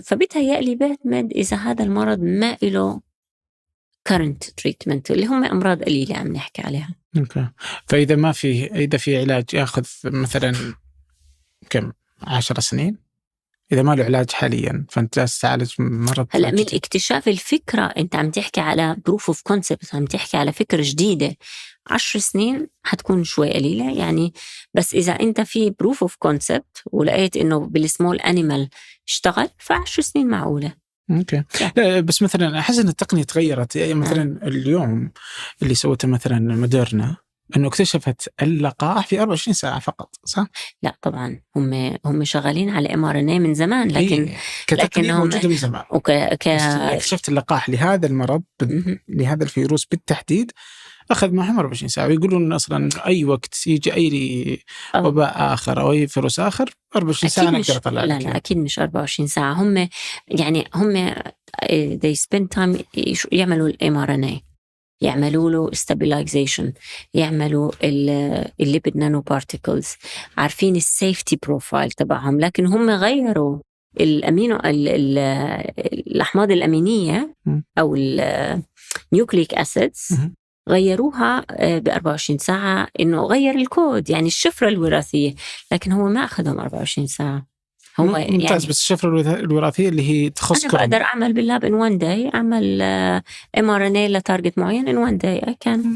فبتهيألي بيعتمد إذا هذا المرض ما إله current treatment اللي هم أمراض قليلة عم نحكي عليها. أوكي. فإذا ما في إذا في علاج يأخذ مثلا كم 10 سنين إذا ما له علاج حاليا فأنت تعالج مرض. هلا من اكتشاف الفكرة أنت عم تحكي على proof of concept، عم تحكي على فكرة جديدة. 10 سنين حتكون شوي قليلة يعني، بس إذا أنت في proof of concept ولقيت إنه بالسمول أنيمال اشتغل ف10 سنين معقولة. اوكي. لا بس مثلا احس ان التقنيه تغيرت يعني مثلا اليوم اللي سوته مثلا موديرنا انه اكتشفت اللقاح في 24 ساعه فقط، صح؟ لا طبعا هم شغالين على mRNA من زمان، لكن كتقنيه موجوده من زمان. اكتشفت اللقاح لهذا المرض لهذا الفيروس بالتحديد أخذ معهم 24 ساعة، ويقولون أصلاً أي وقت يجي أي وباء آخر أو أي فيروس آخر 24 ساعة نقدر نطلع. لا أكيد مش 24 ساعة. هم they spend time يعملوا ال mRNA، يعملوا له stabilization، يعملوا الليبيد نانو بارتيكلز، عارفين السيفتي بروفايل تبعهم، لكن هم غيروا الأمينو الأحماض الأمينية أو النيوكليك أسيدز غيروها ب24 ساعة، إنه غير الكود يعني الشفرة الوراثية، لكن هو ما أخذهم 24 ساعة. هو ممتاز يعني بس الشفرة الوراثية اللي هي تخص أنا بقدر أعمل باللاب in one day، أعمل mRNA لتارجت معين in one day I can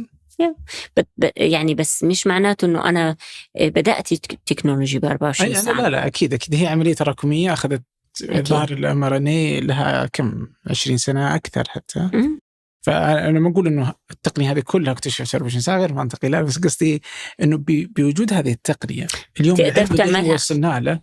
يعني، بس مش معناته إنه أنا بدأت التكنولوجيا ب24 ساعة. لا أكيد هي عملية تراكمية أخذت ظهر الmRNA لها كم 20 سنة أكثر حتى. فأنا ما أقول إنه التقنية هذه كلها اكتشفت 24 ساعة غير منطقي، لا بس قصدي إنه بوجود هذه التقنية اليوم اللي وصلنا له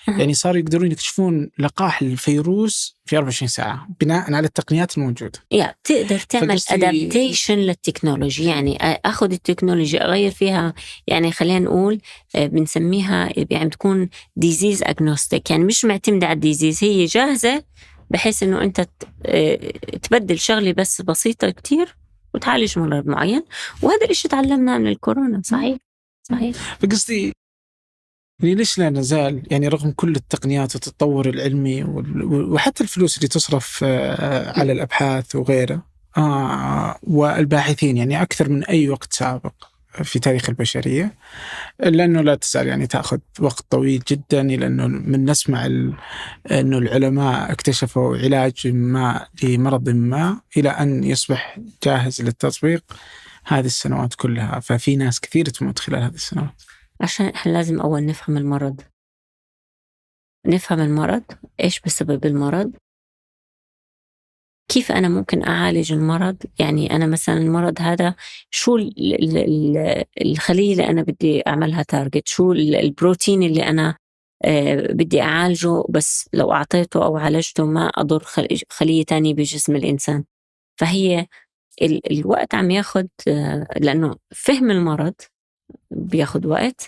يعني صاروا يقدرون يكتشفون لقاح الفيروس في 24 ساعة بناء على التقنيات الموجودة. تقدر تعمل adaptation للتكنولوجيا، يعني أخذ التكنولوجيا أغير فيها، يعني خلينا نقول بنسميها يعني تكون disease agnostic، يعني مش معتمدة على الديزيز، هي جاهزة بحيث إنه أنت تبدل شغلة بس بسيطة كتير وتعالج مرض معين. وهذا الإشي تعلمناه من الكورونا. صحيح. فقصدي يعني ليش لا نزال يعني رغم كل التقنيات والتطور العلمي وحتى الفلوس اللي تصرف على الأبحاث وغيره والباحثين يعني أكثر من أي وقت سابق في تاريخ البشرية، لأنه لا تزال يعني تأخذ وقت طويل جدا إلى أنه من نسمع أنه العلماء اكتشفوا علاج ما لمرض ما إلى أن يصبح جاهز للتطبيق هذه السنوات كلها. ففي ناس كثير تموت خلال هذه السنوات. عشان إحنا لازم أول نفهم المرض إيش بسبب المرض، كيف أنا ممكن أعالج المرض. يعني أنا مثلا المرض هذا شو الخلية اللي أنا بدي أعملها تارجت، شو البروتين اللي أنا بدي أعالجه، بس لو أعطيته أو عالجته ما أضر خلية تانية بجسم الإنسان. فهي الوقت عم ياخد، لأنه فهم المرض بياخد وقت،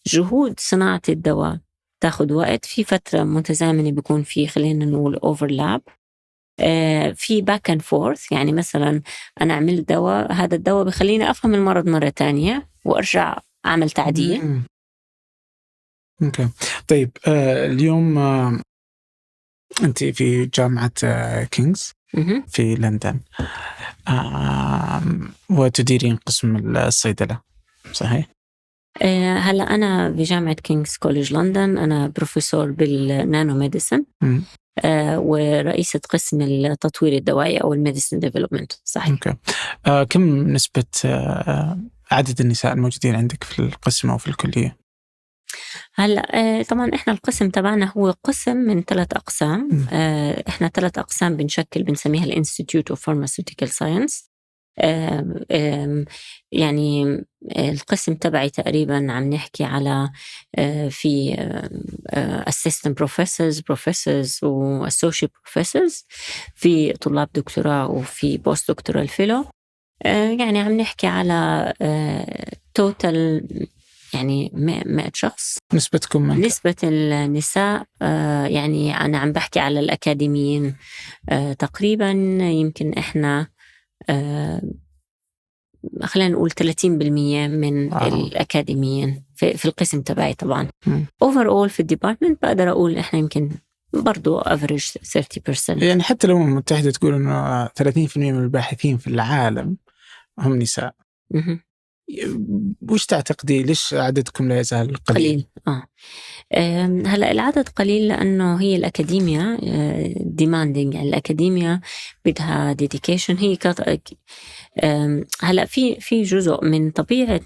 جهود صناعة الدواء تاخد وقت، في فترة متزامنة بيكون في خلينا نقول overlap، في back and forth. يعني مثلا أنا عملت دواء، هذا الدواء بخليني أفهم المرض مرة تانية وأرجع أعمل تعديل. أوكي. طيب اليوم أنت في جامعة كينغز في لندن وتديرين قسم الصيدلة، صحيح؟ هلأ أنا بجامعة كينغز كوليج لندن، أنا بروفيسور بالنانو ميديسن ورئيسة قسم التطوير الدوائي أو الميديسن ديفلوبمنت. صحيح. أوكي. كم نسبة عدد النساء الموجودين عندك في القسم أو في الكلية؟ هلأ طبعا إحنا القسم تبعنا هو قسم من 3 أقسام. إحنا 3 أقسام بنسميها الانستيتيوت اوف فارماسيوتيكال ساينس. يعني القسم تبعي تقريبا عم نحكي على في assistant professors و associate professors، في طلاب دكتوراه وفي بوست دكتورال فيلو. يعني عم نحكي على total يعني 100 شخص. نسبتكم من نسبة النساء يعني أنا عم بحكي على الأكاديميين تقريبا يمكن إحنا خلينا نقول 30% من الأكاديميين في القسم تبعي طبعا. overall في الديبارتمنت بقدر أقول إحنا يمكن برضو average 30%. يعني حتى لو المتحدة تقول إنه 30% من الباحثين في العالم هم نساء. وش تعتقدي ليش عددكم لا يزال قليل؟ هلا العدد قليل لأنه هي الأكاديميا demanding، يعني الأكاديميا بدها dedication. هي هلا في جزء من طبيعة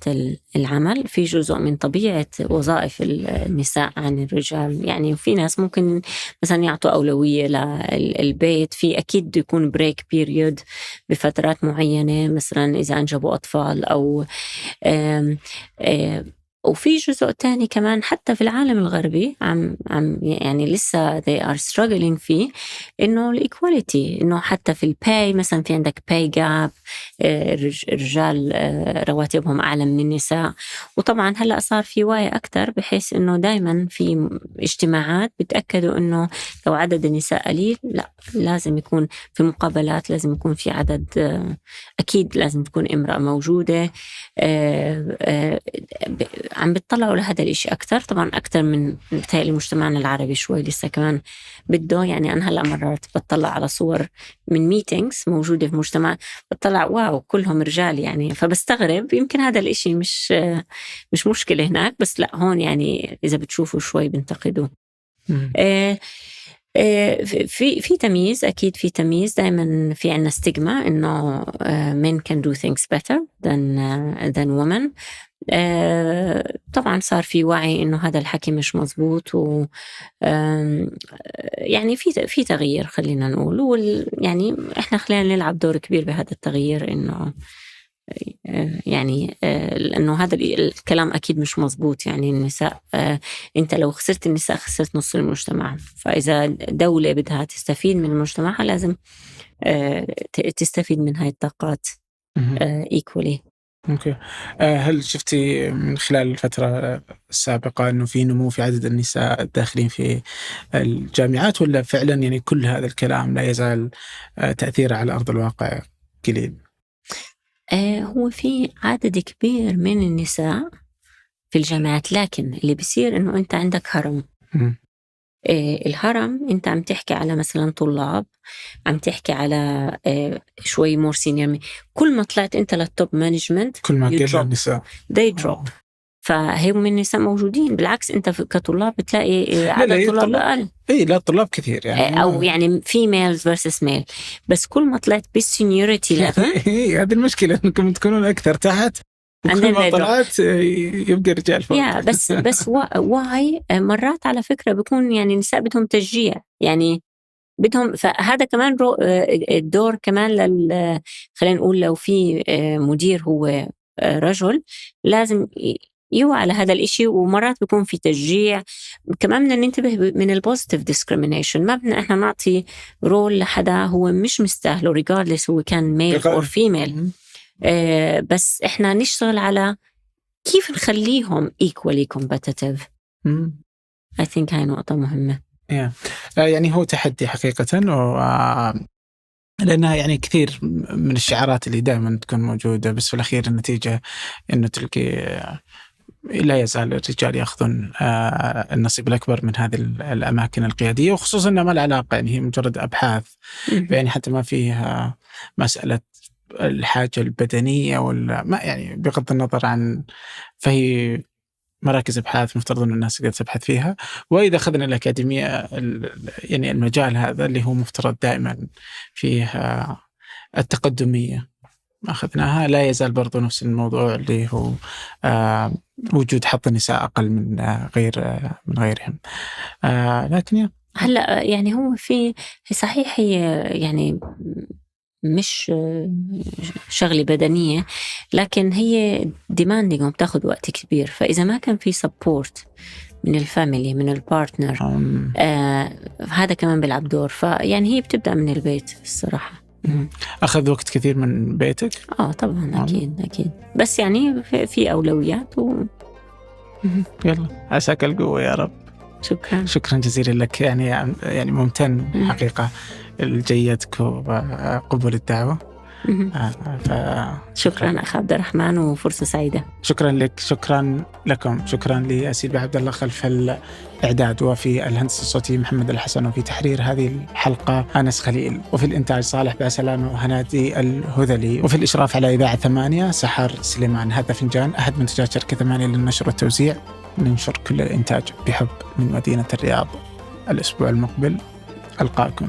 العمل، في جزء من طبيعة وظائف النساء عن الرجال. يعني في ناس ممكن مثلا يعطوا أولوية للبيت، في أكيد يكون بريك بيريود بفترات معينة، مثلا إذا أنجبوا أطفال أو وفي جزء تاني كمان حتى في العالم الغربي عم يعني لسه they are struggling فيه، إنه الإيكواليتي، إنه حتى في الباي مثلا في عندك باي جاب، الرجال رواتبهم أعلى من النساء. وطبعا هلأ صار في وعي أكتر بحيث إنه دايما في اجتماعات بتأكدوا إنه لو عدد النساء قليل لا لازم يكون في مقابلات، لازم يكون في عدد، أكيد لازم تكون امرأة موجودة. عم بتطلعوا لهذا الاشي أكتر طبعا، أكتر من بتهيألي مجتمعنا العربي شوي لسه كمان بده. يعني أنا هلأ مرات بتطلع على صور من ميتينجز موجودة في مجتمع، بتطلع واو كلهم رجال يعني، فبستغرب. يمكن هذا الاشي مش مشكلة هناك، بس لا هون يعني إذا بتشوفوا شوي بنتقدوا. في تمييز، أكيد في تمييز. دائما في عنا ستيغما إنه men can do things better than women. طبعا صار في وعي إنه هذا الحكي مش مزبوط، و يعني في تغيير خلينا نقول، يعني إحنا خلينا نلعب دور كبير بهذا التغيير. إنه يعني لأنه هذا الكلام أكيد مش مزبوط. يعني النساء أنت لو خسرت النساء خسرت نص المجتمع. فإذا دولة بدها تستفيد من مجتمعها لازم تستفيد من هاي الطاقات equally. أوكي. هل شفتي من خلال الفترة السابقة أنه في نمو في عدد النساء الداخلين في الجامعات، ولا فعلا يعني كل هذا الكلام لا يزال تأثيره على أرض الواقع قليل؟ هو في عدد كبير من النساء في الجامعات، لكن اللي بيصير إنه أنت عندك هرم. الهرم أنت عم تحكي على مثلا طلاب، عم تحكي على شوي مور سينيور. كل ما طلعت أنت للتوب مانجمنت كل ما قل النساء they drop. فهم من النساء موجودين، بالعكس أنت كطلاب بتلاقي عدد طلاب أقل. لا الطلاب كثير يعني أو يعني females versus male، بس كل ما طلعت بالسينيوريتي ليفل هذه المشكلة إنكم تكونون أكثر تحت، وكل ما طلعت يبقى رجال فوق. بس واي مرات على فكرة بيكون يعني النساء بدهم تشجيع، يعني بدهم. فهذا كمان الدور كمان خلينا نقول لو في مدير هو رجل لازم يوعى على هذا الاشي. ومرات بيكون في تشجيع كمان. بدنا ننتبه من البوزيتيف ديسكريمينيشن. ما بدنا احنا نعطي رول لحدا هو مش مستاهله regardless هو كان ميل أو فيميل. بس احنا نشتغل على كيف نخليهم equally competitive. I think هاي نقطة مهمة. يعني هو تحدي حقيقة، لأنها يعني كثير من الشعارات اللي دائما تكون موجودة، بس في الأخير النتيجة إنه تلقي لا يزال الرجال يأخذون النصيب الأكبر من هذه الأماكن القيادية، وخصوصا أنها ما العلاقة، يعني هي مجرد أبحاث. يعني حتى ما فيها مسألة الحاجة البدنية ولا ما، يعني بغض النظر عن، فهي مراكز أبحاث مفترض أن الناس قد تبحث فيها. وإذا أخذنا الأكاديمية يعني المجال هذا اللي هو مفترض دائما فيه التقدمية أخذناها، لا يزال برضو نفس الموضوع اللي هو وجود حظ النساء أقل من غيرهم. لكن هلأ يعني هو في صحيح هي يعني مش شغلة بدنية، لكن هي demanding وبتاخد وقت كبير. فإذا ما كان في support من الفاميلي من البارتنر هذا كمان بيلعب دور. فيعني هي بتبدأ من البيت الصراحة. أخذ وقت كثير من بيتك؟ طبعا أكيد. بس يعني في أولويات يلا عساك القوة يا رب. شكرا جزيلا لك، يعني ممتن حقيقة لجيتك وقبول الدعوة. شكرا أخ عبد الرحمن، وفرصة سعيدة. شكرا لك، شكرا لكم، شكرا لأسيل عبد الله خلف الإعداد، وفي الهندسة الصوتية محمد الحسن، وفي تحرير هذه الحلقة أنس خليل، وفي الإنتاج صالح باسلام وهنادي الهذلي، وفي الإشراف على إذاعة 8 سحر سليمان. هذا فنجان أحد منتجات شركة 8 للنشر والتوزيع، ننشر كل الإنتاج بحب من مدينة الرياض. الأسبوع المقبل ألقاكم.